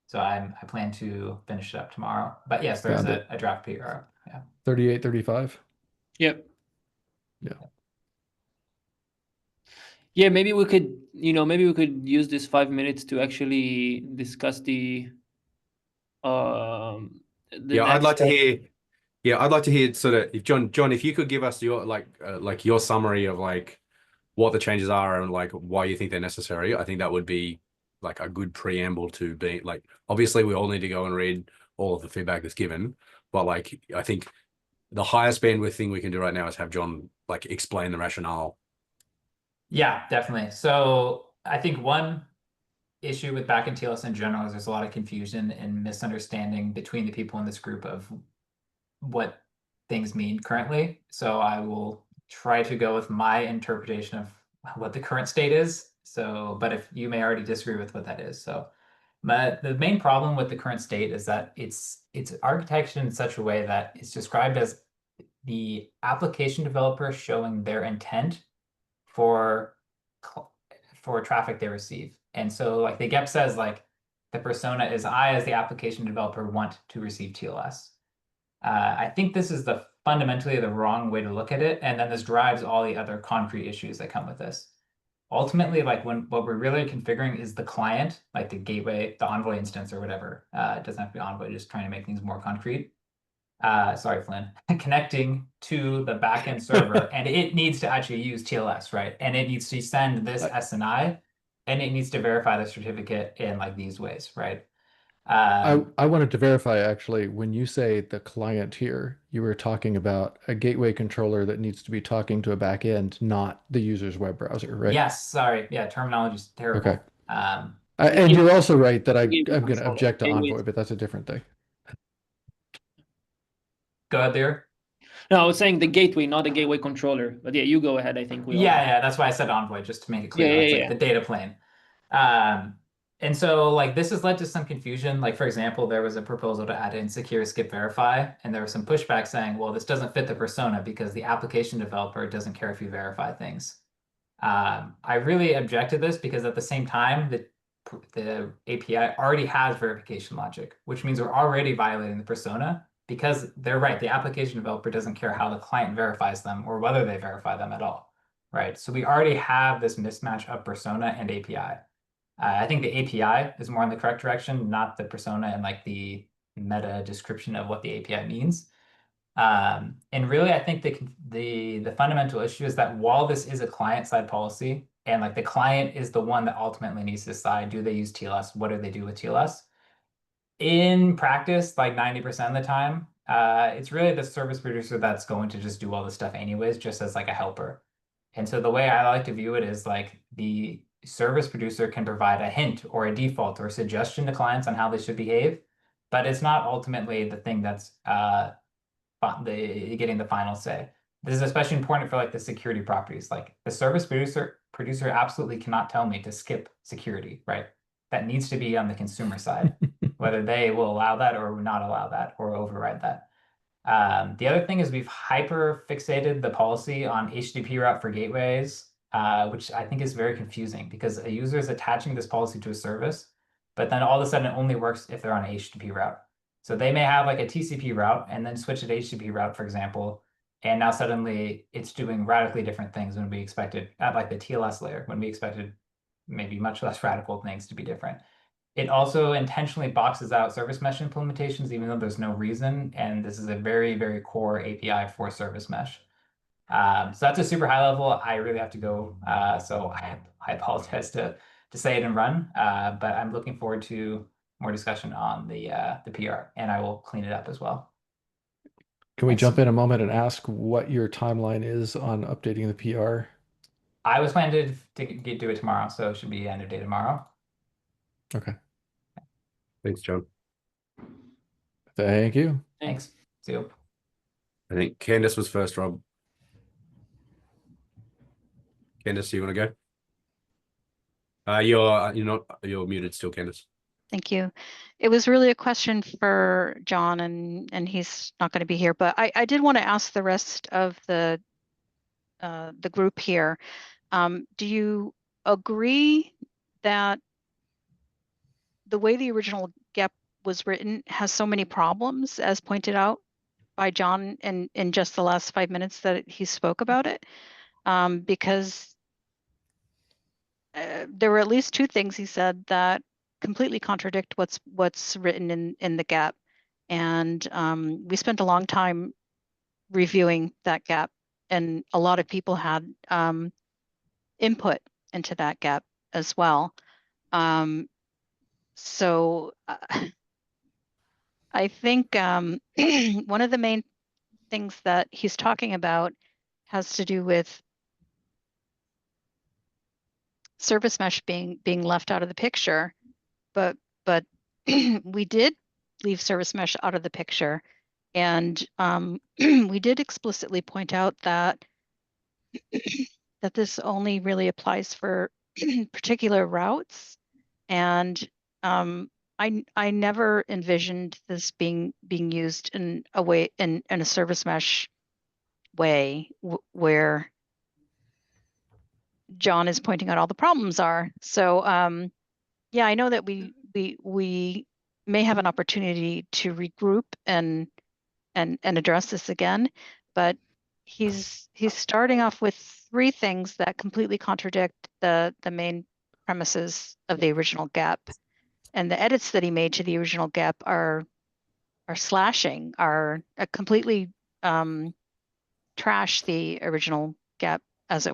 S11: So I plan to finish it up tomorrow. But yes, there's
S2: Found it.
S11: a draft PR. Yeah.
S2: 38, 35?
S1: Yep.
S2: Yeah.
S1: Yeah, maybe we could, maybe we could use this 5 minutes to actually discuss the
S6: Yeah, I'd
S1: next
S6: like to
S1: step.
S6: hear. Yeah, I'd like to hear sort of if John, if you could give us your like your summary of like what the changes are and like why you think they're necessary. I think that would be like a good preamble to being like, obviously we all need to go and read all of the feedback that's given, but like I think the highest bandwidth thing we can do right now is have John like explain the rationale.
S11: Yeah, definitely. So I think one issue with backend TLS in general is there's a lot of confusion and misunderstanding between the people in this group of what things mean currently. So I will try to go with my interpretation of what the current state is. So, but if you may already disagree with what that is. So the main problem with the current state is that it's architected in such a way that it's described as the application developer showing their intent for traffic they receive. And so like the GEP says like the persona is I as the application developer want to receive TLS. I think this is fundamentally the wrong way to look at it. And then this drives all the other concrete issues that come with this. Ultimately, like what we're really configuring is the client, like the gateway, the Envoy instance or whatever. It doesn't have to be Envoy, just trying to make things more concrete. Sorry, Flynn, connecting to the backend server, and it needs to actually use TLS, right? And it needs to send this SNI, and it needs to verify the certificate in like these ways, right?
S2: I wanted to verify actually, when you say the client here, you were talking about a gateway controller that needs to be talking to a backend, not the user's web browser, right?
S11: Yes, sorry. Yeah, terminology is terrible.
S2: Okay.
S11: Um,
S2: And you're also right that I'm
S1: Gateway
S2: going to
S1: controller.
S2: object to
S1: Gateway-
S2: Envoy, but that's a different thing.
S11: go ahead there.
S1: No, I was saying the gateway, not the gateway controller. But yeah, you go ahead. I think we all.
S11: Yeah, that's why I said Envoy, just to make it clear.
S1: Yeah,
S11: It's
S1: yeah,
S11: like the data plane. And so like this has led to some confusion. Like for example, there was a proposal to add in secure skip verify, and there was some pushback saying, well, this doesn't fit the persona because the application developer doesn't care if you verify things. I really object to this because at the same time, the API already has verification logic, which means we're already violating the persona because they're right. The application developer doesn't care how the client verifies them or whether they verify them at all, right? So we already have this mismatch of persona and API. I think the API is more in the correct direction, not the persona and like the meta description of what the API means. And really, I think the fundamental issue is that while this is a client-side policy, and like the client is the one that ultimately needs to decide, do they use TLS? What do they do with TLS? In practice, like 90% of the time, it's really the service producer that's going to just do all this stuff anyways, just as like a helper. And so the way I like to view it is like the service producer can provide a hint or a default or a suggestion to clients on how they should behave, but it's not ultimately the thing that's getting the final say. This is especially important for like the security properties. Like the service producer absolutely cannot tell me to skip security, right? That needs to be on the consumer side, whether they will allow that or not allow that or override that. The other thing is we've hyper fixated the policy on HTTP route for gateways, which I think is very confusing because a user is attaching this policy to a service, but then all of a sudden it only works if they're on a HTTP route. So they may have like a TCP route and then switch to HTTP route, for example, and now suddenly it's doing radically different things when we expected at like the TLS layer, when we expected maybe much less radical things to be different. It also intentionally boxes out service mesh implementations, even though there's no reason. And this is a very, very core API for service mesh. So that's a super high level. I really have to go. So I apologize to say it and run, but I'm looking forward to more discussion on the PR, and I will clean it up as well.
S2: Can we jump in a moment and ask what your timeline is on updating the PR?
S11: I was planning to do it tomorrow, so it should be end of day tomorrow.
S2: Okay.
S6: Thanks, John.
S2: Thank you.
S11: Thanks. See you.
S6: I think Candace was first, Rob. Candace, do you want to go? You're muted still, Candace.
S8: Thank you. It was really a question for John, and he's not going to be here, but I did want to ask the rest of the group here. Do you agree that the way the original GEP was written has so many problems, as pointed out by John in just the last 5 minutes that he spoke about it? Because there were at least two things he said that completely contradict what's written in the GEP, and we spent a long time reviewing that GEP, and a lot of people had input into that GEP as well. So I think one of the main things that he's talking about has to do with service mesh being left out of the picture, but we did leave service mesh out of the picture, and we did explicitly point out that that this only really applies for particular routes, and I never envisioned this being used in a way in a service mesh way where John is pointing out all the problems are. So yeah, I know that we may have an opportunity to regroup and address this again, but he's starting off with three things that completely contradict the main premises of the original GEP. And the edits that he made to the original GEP are slashing, are completely trash the original GEP as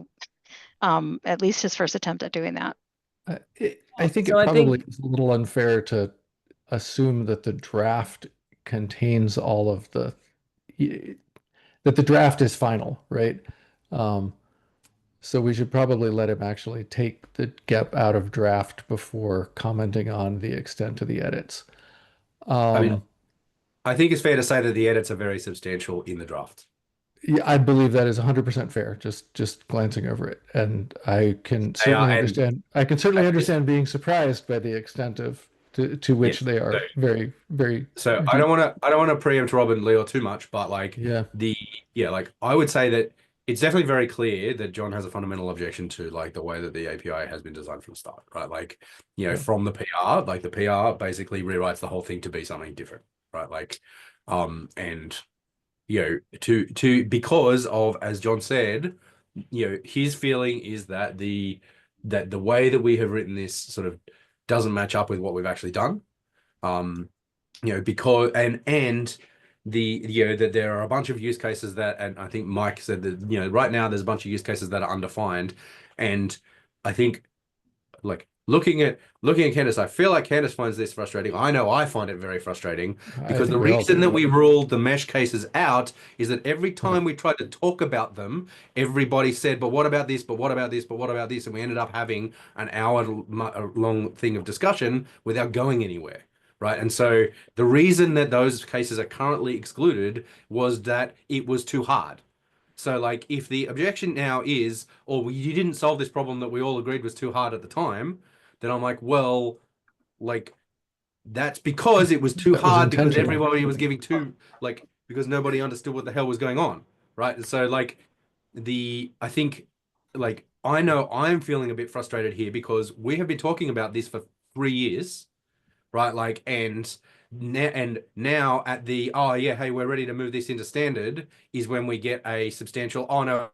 S8: at least his first attempt at doing that.
S2: I think
S5: So
S2: it
S5: I
S2: probably
S5: think-
S2: is a little unfair to assume that the draft contains all of that the draft is final, right? So we should probably let him actually take the GEP out of draft before commenting on the extent of the edits.
S6: I think it's fair to say that the edits are very substantial in the draft.
S2: Yeah, I believe that is 100% fair. Just glancing over it, and I can certainly understand. I can certainly understand being surprised by the extent of to which they are very, very.
S6: So I don't want to preempt Rob and Leo too much, but like I would say that it's definitely very clear that John has a fundamental objection to like the way that the API has been designed from the start, right? Like, from the PR, like the PR basically rewrites the whole thing to be something different, right? Like, and because of, as John said, his feeling is that the way that we have written this sort of doesn't match up with what we've actually done. Because that there are a bunch of use cases that, and I think Mike said that, right now there's a bunch of use cases that are undefined. And I think like looking at Candace, I feel like Candace finds this frustrating. I know I find it very frustrating because the reason that we ruled the mesh cases out is that every time we tried to talk about them, everybody said, but what about this? But what about this? But what about this? And we ended up having an hour-long thing of discussion without going anywhere. Right. And so the reason that those cases are currently excluded was that it was too hard. So like if the objection now is, you didn't solve this problem that we all agreed was too hard at the time, then I'm like, well, like that's because it was too hard because everybody was giving because nobody understood what the hell was going on. Right. And so like I think like I know I'm feeling a bit frustrated here because we have been talking about this for 3 years. Right, like, and now at the hey, we're ready to move this into standard is when we get a substantial no,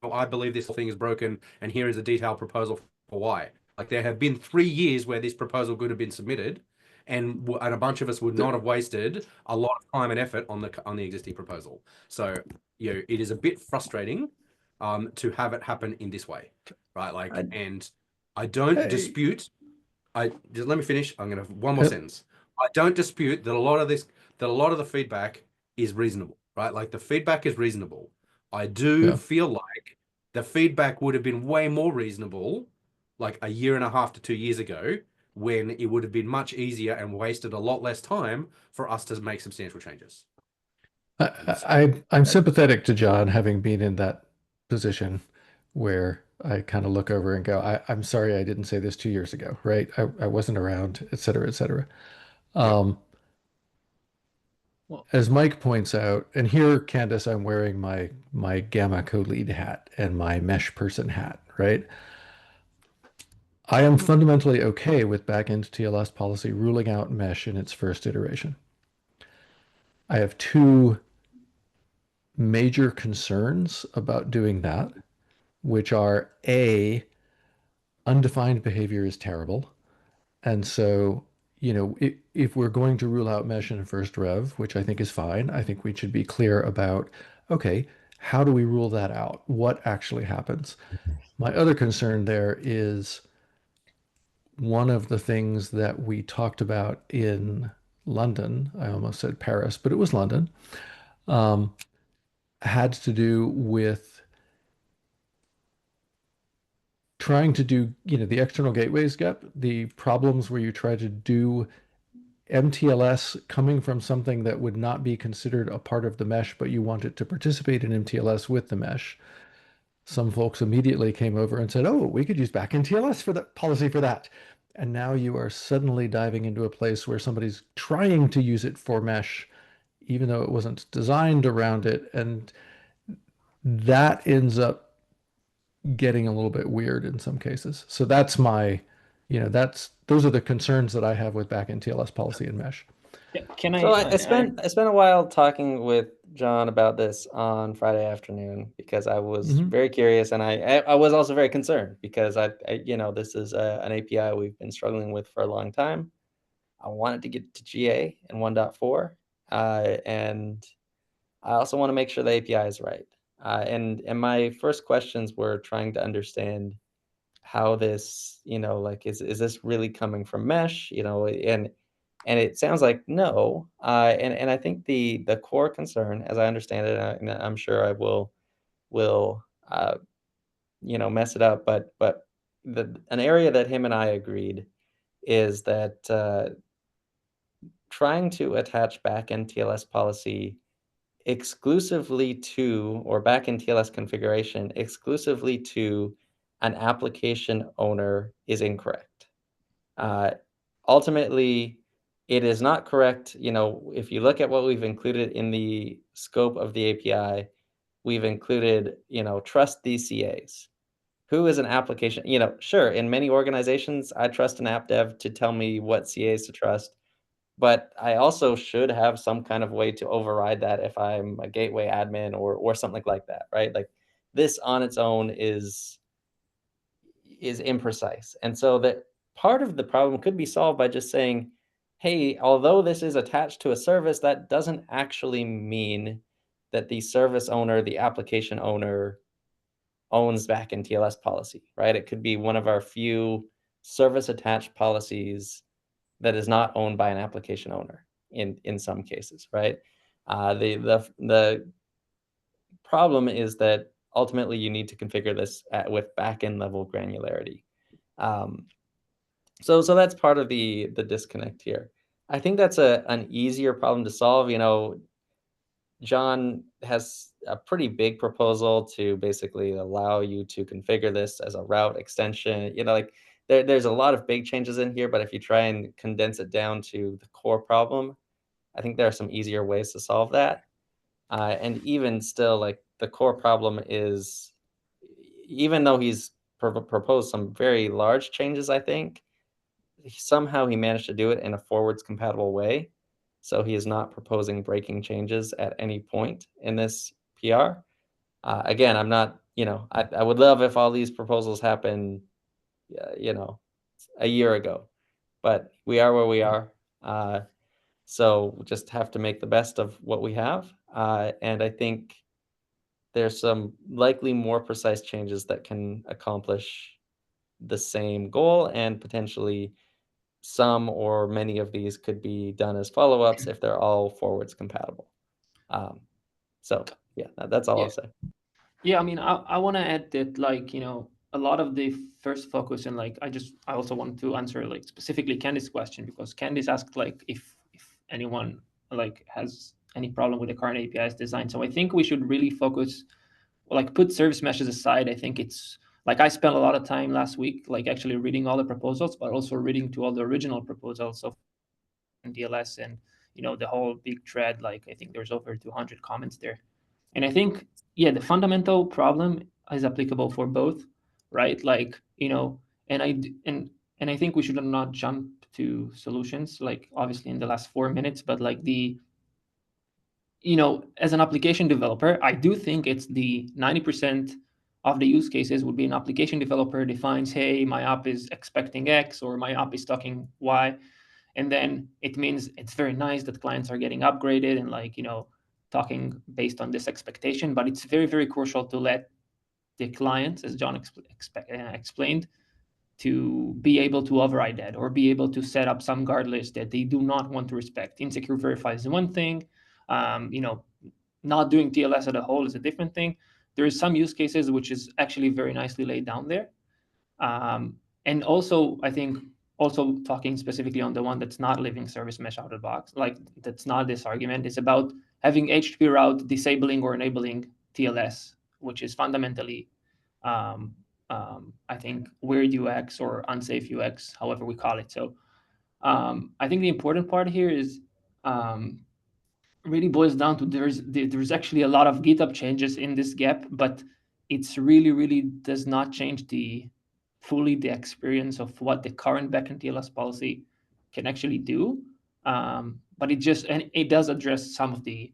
S6: I believe this thing is broken, and here is a detailed proposal for why. Like there have been 3 years where this proposal could have been submitted, and a bunch of us would not have wasted a lot of time and effort on the existing proposal. So it is a bit frustrating to have it happen in this way, right? Like, and I don't dispute. Just let me finish. I'm gonna one more sentence. I don't dispute that a lot of the feedback is reasonable, right? Like the feedback is reasonable. I do feel like the feedback would have been way more reasonable like a year and a half to 2 years ago, when it would have been much easier and wasted a lot less time for us to make substantial changes.
S2: I'm sympathetic to John, having been in that position where I kind of look over and go, I'm sorry I didn't say this 2 years ago, right? I wasn't around, et cetera, et cetera. As Mike points out, and here, Candace, I'm wearing my Gamma co-lead hat and my mesh person hat, right? I am fundamentally okay with backend TLS policy ruling out mesh in its first iteration. I have two major concerns about doing that, which are A, undefined behavior is terrible. And so, if we're going to rule out mesh in first rev, which I think is fine, I think we should be clear about, okay, how do we rule that out? What actually happens? My other concern there is one of the things that we talked about in London, I almost said Paris, but it was London, had to do with trying to do, the external gateways gap, the problems where you try to do MTLS coming from something that would not be considered a part of the mesh, but you want it to participate in MTLS with the mesh. Some folks immediately came over and said, oh, we could use backend TLS for that policy for that. And now you are suddenly diving into a place where somebody's trying to use it for mesh, even though it wasn't designed around it. And that ends up getting a little bit weird in some cases. So that's those are the concerns that I have with backend TLS policy and mesh.
S1: Can I?
S5: So I spent a while talking with John about this on Friday afternoon because I was very curious, and I was also very concerned because I this is an API we've been struggling with for a long time. I wanted to get to GA and 1.4, and I also want to make sure the API is right. And my first questions were trying to understand how this, is this really coming from mesh, and it sounds like no. And I think the core concern, as I understand it, and I'm sure I will mess it up, but an area that him and I agreed is that trying to attach backend TLS policy exclusively to, or backend TLS configuration exclusively to an application owner is incorrect. Ultimately, it is not correct. If you look at what we've included in the scope of the API, we've included, trust these CAs. Who is an application? Sure, in many organizations, I trust an app dev to tell me what CAs to trust, but I also should have some kind of way to override that if I'm a gateway admin or something like that, right? Like this on its own is imprecise. And so that part of the problem could be solved by just saying, hey, although this is attached to a service, that doesn't actually mean that the service owner, the application owner, owns backend TLS policy, right? It could be one of our few service attached policies that is not owned by an application owner in some cases, right? The problem is that ultimately you need to configure this with backend level granularity. So that's part of the disconnect here. I think that's an easier problem to solve. John has a pretty big proposal to basically allow you to configure this as a route extension. There's a lot of big changes in here, but if you try and condense it down to the core problem, I think there are some easier ways to solve that. And even still, the core problem is, even though he's proposed some very large changes, I think, somehow he managed to do it in a forwards compatible way. So he is not proposing breaking changes at any point in this PR. Again, I'm not, I would love if all these proposals happen, a year ago, but we are where we are. So we just have to make the best of what we have. And I think there's some likely more precise changes that can accomplish the same goal, and potentially some or many of these could be done as follow-ups if they're all forwards compatible. So yeah, that's all I'll say.
S1: Yeah, I mean, I want to add that, a lot of the first focus, and I also want to answer specifically Candy's question, because Candy's asked if anyone has any problem with the current API's design. So I think we should really focus, like put service meshes aside. I think it's like I spent a lot of time last week, like actually reading all the proposals, but also reading to all the original proposals of DLS and, you know, the whole big thread. Like I think there's over 200 comments there. And I think, yeah, the fundamental problem is applicable for both, right? Like, you know, and I think we should not jump to solutions, like obviously in the last 4 minutes, but like you know, as an application developer, I do think it's the 90% of the use cases would be an application developer defines, hey, my app is expecting X or my app is talking Y. And then it means it's very nice that clients are getting upgraded and like, you know, talking based on this expectation. But it's very, very crucial to let the clients, as John explained, to be able to override that or be able to set up some guard list that they do not want to respect. Insecure verify is one thing. You know, not doing TLS as a whole is a different thing. There is some use cases which is actually very nicely laid down there. And also, I think, also talking specifically on the one that's not living service mesh out of the box, like that's not this argument, it's about having HTTP route disabling or enabling TLS, which is fundamentally, I think, weird UX or unsafe UX, however we call it. So I think the important part here is really boils down to there's actually a lot of GitHub changes in this gap, but it's really does not change fully the experience of what the current backend TLS policy can actually do. But it does address some of the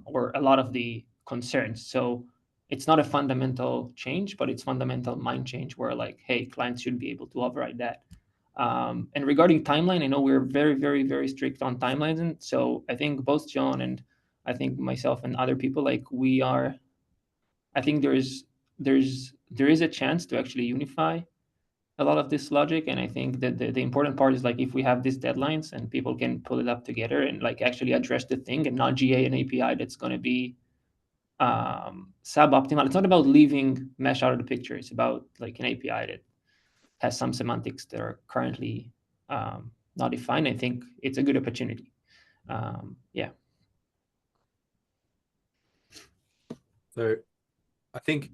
S1: or a lot of the concerns. So it's not a fundamental change, but it's fundamental mind change where like, hey, clients should be able to override that. And regarding timeline, I know we're very strict on timelines. And so I think both John and I think myself and other people, like I think there is a chance to actually unify a lot of this logic. And I think that the important part is like, if we have these deadlines and people can pull it up together and like actually address the thing and not GA an API that's going to be suboptimal. It's not about leaving mesh out of the picture. It's about like an API that has some semantics that are currently not defined. I think it's a good opportunity. Yeah.
S6: So I think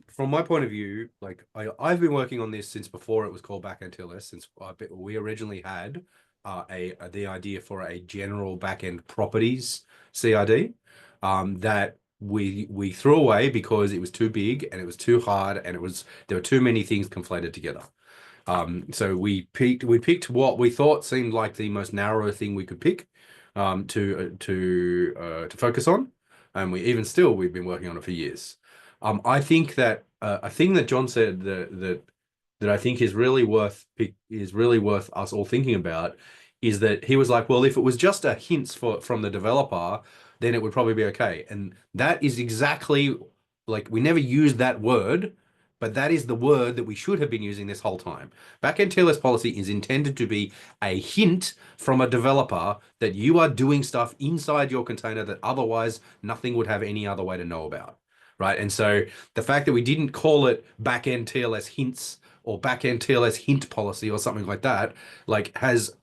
S6: from my point of view, like I've been working on this since before it was called backend TLS, since we originally had the idea for a general backend properties CRD that we threw away because it was too big and it was too hard and there were too many things conflated together. So we picked what we thought seemed like the most narrow thing we could pick to focus on, and we've been working on it for years. I think that a thing that John said that I think is really worth us all thinking about is that he was like, well, if it was just a hints from the developer, then it would probably be okay. And that is exactly, like, we never used that word, but that is the word that we should have been using this whole time. Backend TLS policy is intended to be a hint from a developer that you are doing stuff inside your container that otherwise nothing would have any other way to know about, right? And so the fact that we didn't call it backend TLS hints or backend TLS hint policy or something like that, like has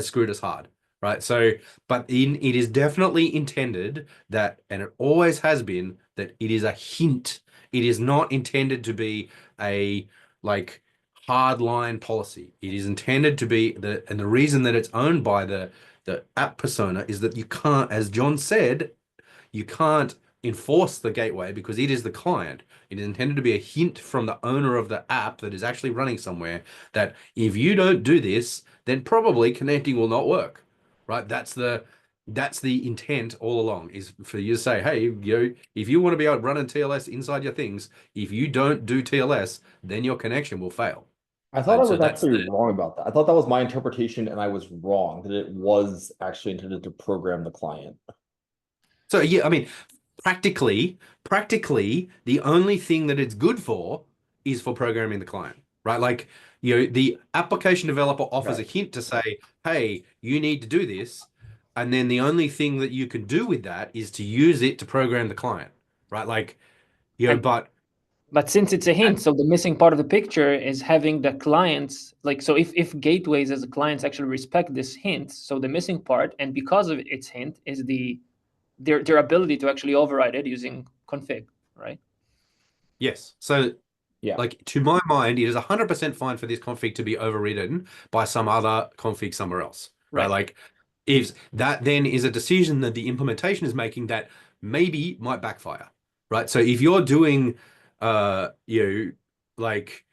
S6: screwed us hard. Right. So, but it is definitely intended that, and it always has been, that it is a hint. It is not intended to be a like hard line policy. It is intended to be and the reason that it's owned by the app persona is that you can't, as John said, you can't enforce the gateway because it is the client. It is intended to be a hint from the owner of the app that is actually running somewhere that if you don't do this, then probably connecting will not work. Right, that's the intent all along, is for you to say, hey, if you want to be able to run TLS inside your things, if you don't do TLS, then your connection will fail.
S7: I thought I was actually wrong about that. I thought that was my interpretation, and I was wrong, that it was actually intended to program the client.
S6: So yeah, I mean, practically, the only thing that it's good for is for programming the client, right? Like, the application developer offers a hint to say, hey, you need to do this. And then the only thing that you can do with that is to use it to program the client, right? Like, but
S1: since it's a hint, so the missing part of the picture is having the clients, like, so if gateways as the clients actually respect this hint, so the missing part, and because of its hint, is the their ability to actually override it using config, right?
S6: Yes. So,
S7: Yeah.
S6: like, to my mind, it is 100% fine for this config to be overridden by some other config somewhere else, right?
S1: Right.
S6: Like, if that then is a decision that the implementation is making that maybe might backfire, right? So if you're doing, like,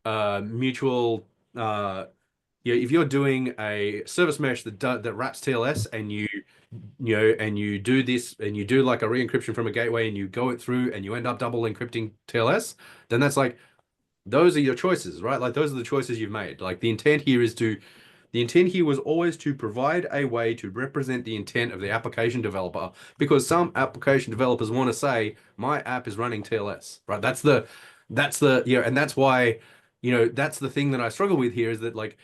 S6: mutual, if you're doing a service mesh that wraps TLS and you do this and you do like a re-encryption from a gateway and you go it through and you end up double encrypting TLS, then that's like, those are your choices, right? Like, those are the choices you've made. Like, the intent here was always to provide a way to represent the intent of the application developer, because some application developers want to say my app is running TLS, right? That's the and that's why, that's the thing that I struggle with here, is that, like,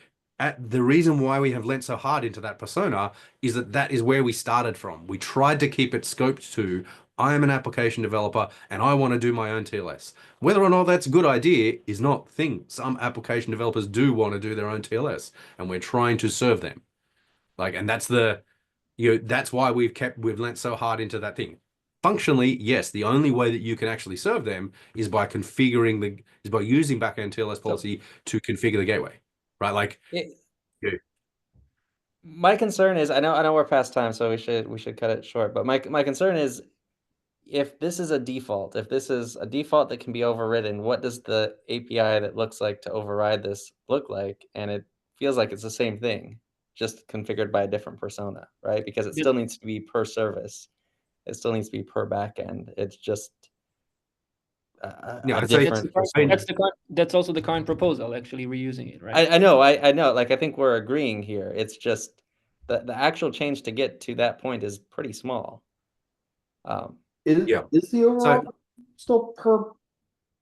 S6: the reason why we have lent so hard into that persona is that is where we started from. We tried to keep it scoped to, I am an application developer and I want to do my own TLS. Whether or not that's a good idea is not the thing. Some application developers do want to do their own TLS, and we're trying to serve them. Like, and that's that's why we've lent so hard into that thing. Functionally, yes, the only way that you can actually serve them is by using backend TLS policy to configure the gateway, right? Like,
S5: my concern is, I know we're past time, so we should cut it short. But my concern is, if this is a default, if this is a default that can be overridden, what does the API that looks like to override this look like? And it feels like it's the same thing, just configured by a different persona, right? Because it still needs to be per service. It still needs to be per backend. It's just
S1: that's also the current proposal, actually reusing it, right?
S5: I know. Like, I think we're agreeing here. It's just the actual change to get to that point is pretty small.
S7: Is the overall still per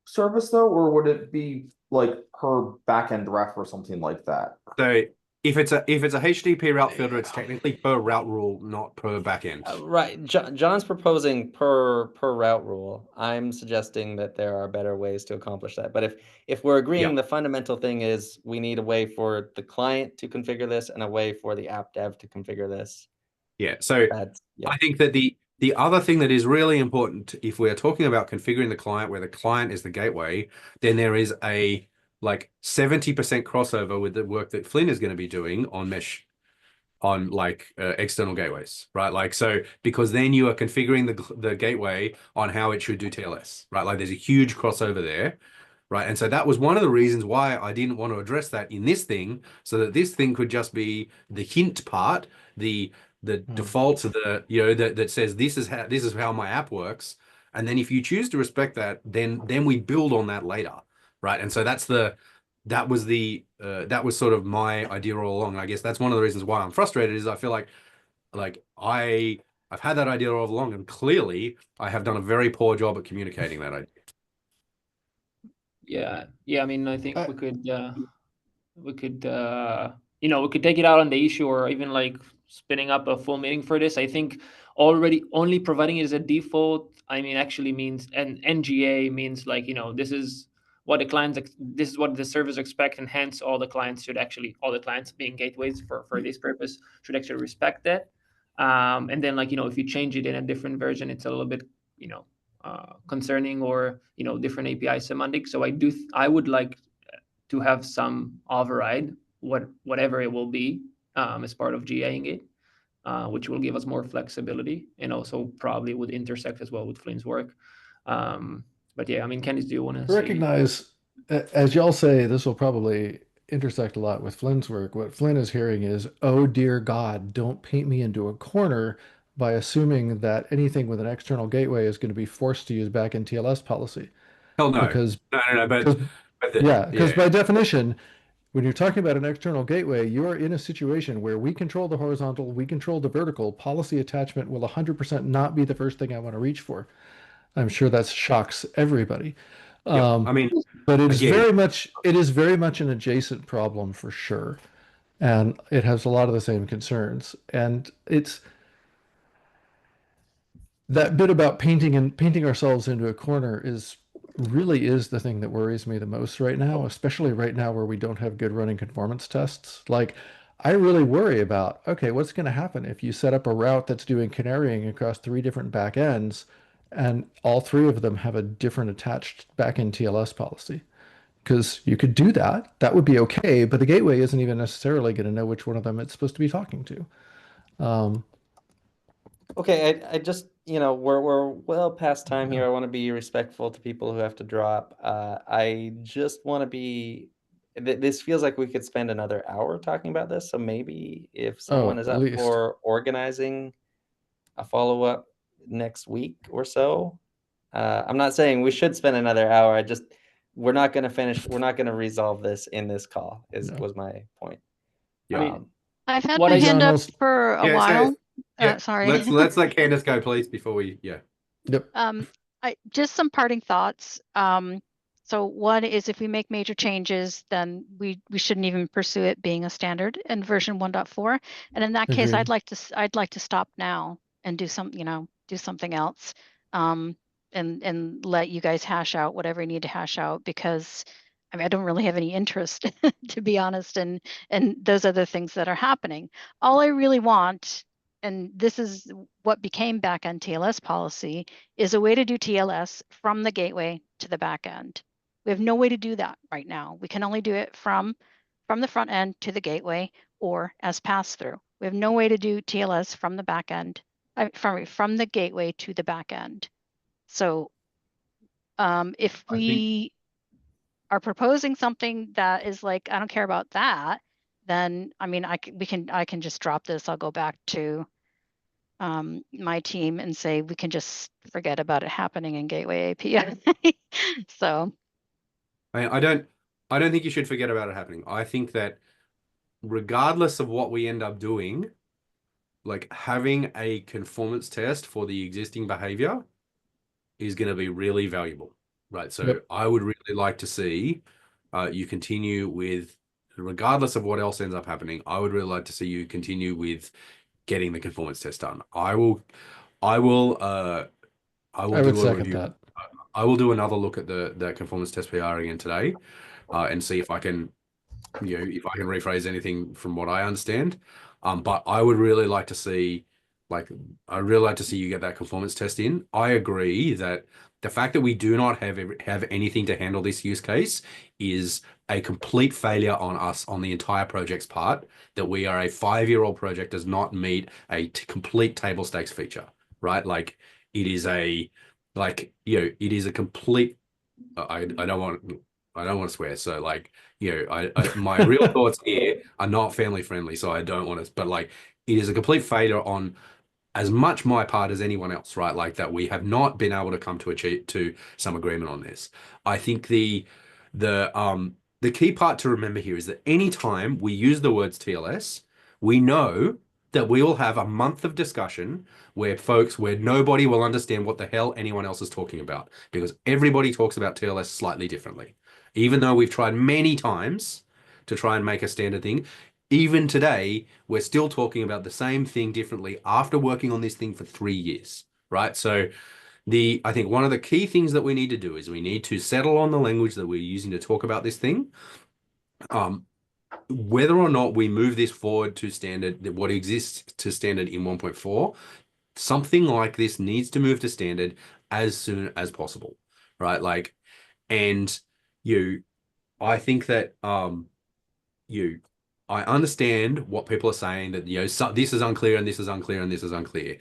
S7: service though, or would it be like per backend ref or something like that?
S6: So if it's a HTTP route filter, it's technically per route rule, not per backend.
S5: Right. John's proposing per route rule. I'm suggesting that there are better ways to accomplish that. But if we're agreeing, the fundamental thing is we need a way for the client to configure this and a way for the app dev to configure this.
S6: Yeah. So I think that the other thing that is really important, if we're talking about configuring the client where the client is the gateway, then there is a like 70% crossover with the work that Flynn is going to be doing on mesh, on like external gateways, right? Like, so, because then you are configuring the gateway on how it should do TLS, right? Like, there's a huge crossover there, right? And so that was one of the reasons why I didn't want to address that in this thing, so that this thing could just be the hint part, the default of the, that says this is how my app works. And then if you choose to respect that, then we build on that later, right? And so that was sort of my idea all along. And I guess that's one of the reasons why I'm frustrated, is I feel like I've had that idea all along, and clearly I have done a very poor job at communicating that idea.
S1: Yeah. I mean, I think we could take it out on the issue, or even like spinning up a full meeting for this. I think already only providing it as a default, I mean, actually means, and NGA means, like, this is what the servers expect, and hence all the clients being gateways for this purpose should actually respect that. And then, like, if you change it in a different version, it's a little bit, concerning, or, different API semantics. So I would like to have some override, whatever it will be, as part of GAing it, which will give us more flexibility, and also probably would intersect as well with Flynn's work. But yeah, I mean, Candice, do you want to
S2: recognize, as y'all say, this will probably intersect a lot with Flynn's work. What Flynn is hearing is, oh dear God, don't paint me into a corner by assuming that anything with an external gateway is going to be forced to use backend TLS policy.
S6: Hell no.
S2: Because
S6: but
S2: by definition, when you're talking about an external gateway, you are in a situation where we control the horizontal, we control the vertical. Policy attachment will 100% not be the first thing I want to reach for. I'm sure that shocks everybody.
S6: I mean,
S2: but it is very much an adjacent problem for sure, and it has a lot of the same concerns. And it's that bit about painting ourselves into a corner really is the thing that worries me the most right now, especially right now where we don't have good running conformance tests. Like, I really worry about, okay, what's going to happen if you set up a route that's doing canarying across 3 different backends and all 3 of them have a different attached backend TLS policy? Because you could do that. That would be okay, but the gateway isn't even necessarily going to know which one of them it's supposed to be talking to.
S5: Okay, I just, we're well past time here. I want to be respectful to people who have to drop. I just want to be, this feels like we could spend another hour talking about this. So maybe if someone is
S2: at
S5: up
S2: least.
S5: for organizing a follow-up next week or so. I'm not saying we should spend another hour. We're not going to finish. We're not going to resolve this in this call was my point.
S6: Yeah.
S1: I mean,
S8: I've had
S1: What
S8: my
S1: I
S8: hand up
S2: almost-
S8: for a
S6: Yeah, so-
S8: while.
S6: Yeah,
S8: Sorry.
S6: Let's let Candace go, please, before we. Yeah.
S2: Yep.
S8: Just some parting thoughts. So one is if we make major changes, then we shouldn't even pursue it being a standard in version 1.4. And in that case,
S2: Agreed.
S8: I'd like to stop now and do something else. And let you guys hash out whatever you need to hash out, because I mean, I don't really have any interest, to be honest, in those other things that are happening. All I really want, and this is what became backend TLS policy, is a way to do TLS from the gateway to the back end. We have no way to do that right now. We can only do it from the front end to the gateway or as pass through. We have no way to do TLS from the back end, from the gateway to the back end. So if we are proposing something that is like, I don't care about that, then I mean, I can just drop this. I'll go back to my team and say we can just forget about it happening in Gateway API. So
S6: I don't think you should forget about it happening. I think that regardless of what we end up doing, like having a conformance test for the existing behavior is going to be really valuable, right? So
S2: Yep.
S6: I would really like to see you continue with, regardless of what else ends up happening, I would really like to see you continue with getting the conformance test done. I would
S2: second
S6: review.
S2: that.
S6: I will do another look at that conformance test PR again today, and see if I can, rephrase anything from what I understand. But I would really like to see, you get that conformance test in. I agree that the fact that we do not have anything to handle this use case is a complete failure on us on the entire project's part. That we are a 5-year-old project does not meet a complete table stakes feature, right? Like it is a complete. I don't want to swear, so my real thoughts here are not family friendly, so I don't want to. But it is a complete failure on as much my part as anyone else, right? Like that we have not been able to come to some agreement on this. I think the key part to remember here is that anytime we use the words TLS, we know that we will have a month of discussion where nobody will understand what the hell anyone else is talking about, because everybody talks about TLS slightly differently. Even though we've tried many times to try and make a standard thing, even today, we're still talking about the same thing differently after working on this thing for 3 years, right? So I think one of the key things that we need to do is we need to settle on the language that we're using to talk about this thing. Whether or not we move this forward to standard, what exists to standard in 1.4, something like this needs to move to standard as soon as possible, right? I think that I understand what people are saying, that this is unclear and this is unclear and this is unclear,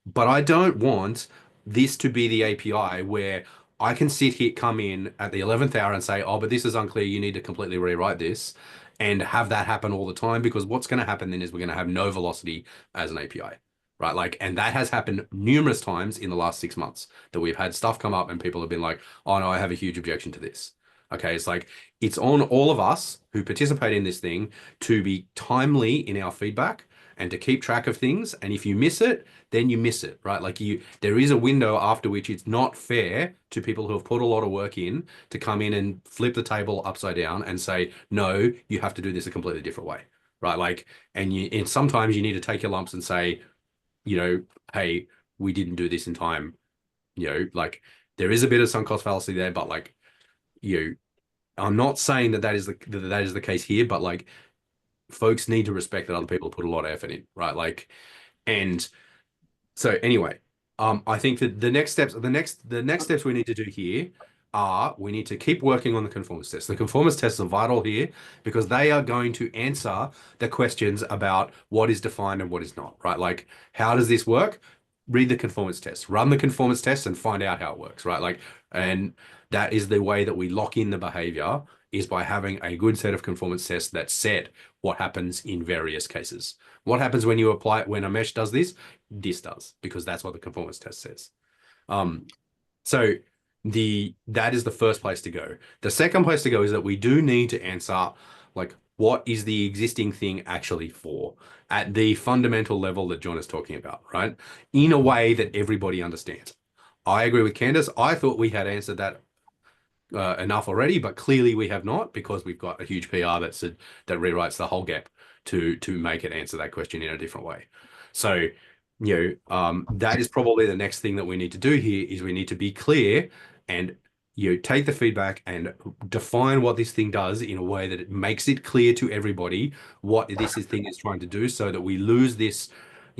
S6: but I don't want this to be the API where I can come in at the 11th hour and say, oh, but this is unclear, you need to completely rewrite this, and have that happen all the time, because what's going to happen then is we're going to have no velocity as an API, right? And that has happened numerous times in the last 6 months, that we've had stuff come up and people have been like, oh no, I have a huge objection to this. Okay, it's on all of us who participate in this thing to be timely in our feedback and to keep track of things. And if you miss it, then you miss it, right? There is a window after which it's not fair to people who have put a lot of work in to come in and flip the table upside down and say, no, you have to do this a completely different way, right? And sometimes you need to take your lumps and say, hey, we didn't do this in time. There is a bit of sunk cost fallacy there, but I'm not saying that is the case here, but folks need to respect that other people put a lot of effort in, right? Like, and so anyway, I think that the next steps we need to do here are we need to keep working on the conformance tests. The conformance tests are vital here because they are going to answer the questions about what is defined and what is not, right? Like, how does this work? Read the conformance tests, run the conformance tests and find out how it works, right? Like, and that is the way that we lock in the behavior, is by having a good set of conformance tests that set what happens in various cases. What happens when you apply it, when a mesh does this? This does, because that's what the conformance test says. So that is the first place to go. The second place to go is that we do need to answer, like, what is the existing thing actually for at the fundamental level that John is talking about, right? In a way that everybody understands. I agree with Candace. I thought we had answered that enough already, but clearly we have not, because we've got a huge PR that rewrites the whole gap to make it answer that question in a different way. So, that is probably the next thing that we need to do here, is we need to be clear and take the feedback and define what this thing does in a way that it makes it clear to everybody what this thing is trying to do, so that we lose this,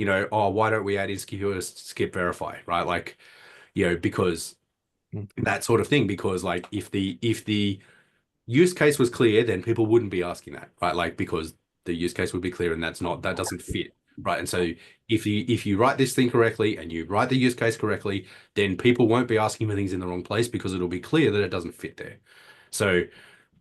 S6: oh, why don't we add insecure skip verify, right? Like, because that sort of thing, because like if the use case was clear, then people wouldn't be asking that, right? Like, because the use case would be clear and that doesn't fit, right? And so if you write this thing correctly and you write the use case correctly, then people won't be asking for things in the wrong place, because it'll be clear that it doesn't fit there. So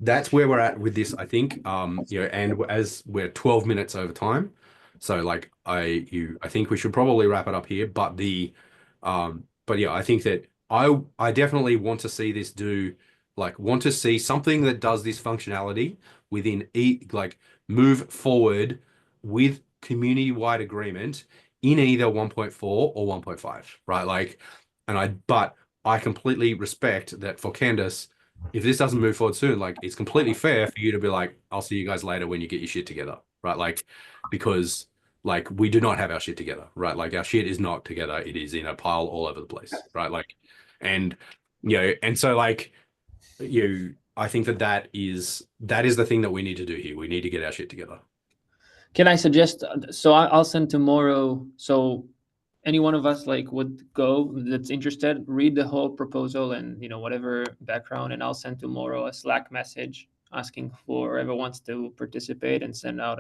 S6: that's where we're at with this, I think. And as we're 12 minutes over time, so like I think we should probably wrap it up here. But yeah, I think that I definitely want to see this want to see something that does this functionality within move forward with community-wide agreement in either 1.4 or 1.5, right? Like, but I completely respect that for Candace, if this doesn't move forward soon, like, it's completely fair for you to be like, I'll see you guys later when you get your shit together, right? Like, because like, we do not have our shit together, right? Like, our shit is not together. It is in a pile all over the place, right? Like, and so like, I think that is the thing that we need to do here. We need to get our shit together.
S1: Can I suggest? So I'll send tomorrow. So any one of us would go that's interested, read the whole proposal and whatever background, and I'll send tomorrow a Slack message asking for whoever wants to participate and send out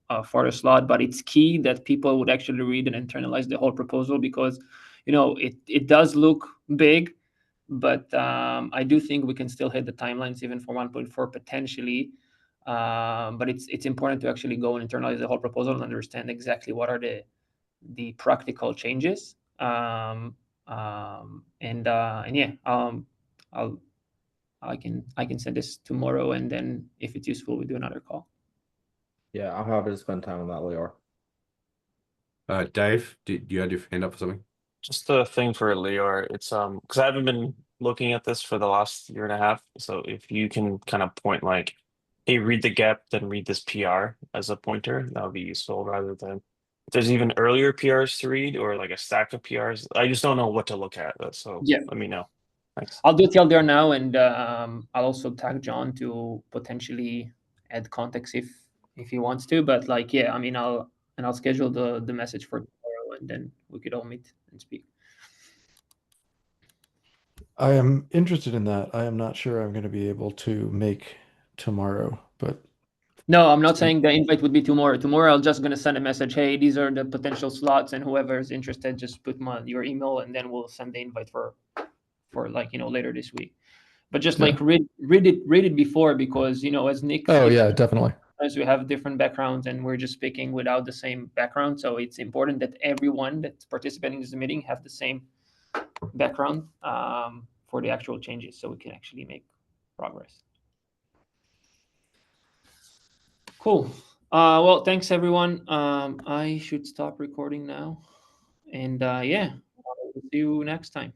S1: a further slot. But it's key that people would actually read and internalize the whole proposal, because it does look big, but I do think we can still hit the timelines even for 1.4 potentially. But it's important to actually go and internalize the whole proposal and understand exactly what are the practical changes. And yeah, I can send this tomorrow, and then if it's useful, we do another call.
S7: Yeah, I'm happy to spend time on that, Lior.
S6: Dave, do you have your hand up for something?
S12: Just a thing for Lior. It's because I haven't been looking at this for the last year and a half. So if you can kind of point like, hey, read the gap, then read this PR as a pointer, that would be useful, rather than if there's even earlier PRs to read or like a stack of PRs. I just don't know what to look at. So yeah, let me know. Thanks.
S1: I'll do it there now, and I'll also tag John to potentially add context if he wants to. But like, yeah, I mean, I'll schedule the message for tomorrow, and then we could all meet and speak.
S2: I am interested in that. I am not sure I'm going to be able to make tomorrow, but
S1: no, I'm not saying the invite would be tomorrow. Tomorrow, I'm just going to send a message. Hey, these are the potential slots, and whoever is interested, just put your email, and then we'll send the invite for later this week. But just read it before, because as Nick.
S2: Oh yeah, definitely.
S1: As we have different backgrounds and we're just speaking without the same background, so it's important that everyone that's participating in this meeting have the same background for the actual changes, so we can actually make progress. Cool. Well, thanks everyone. I should stop recording now, and yeah, I'll see you next time.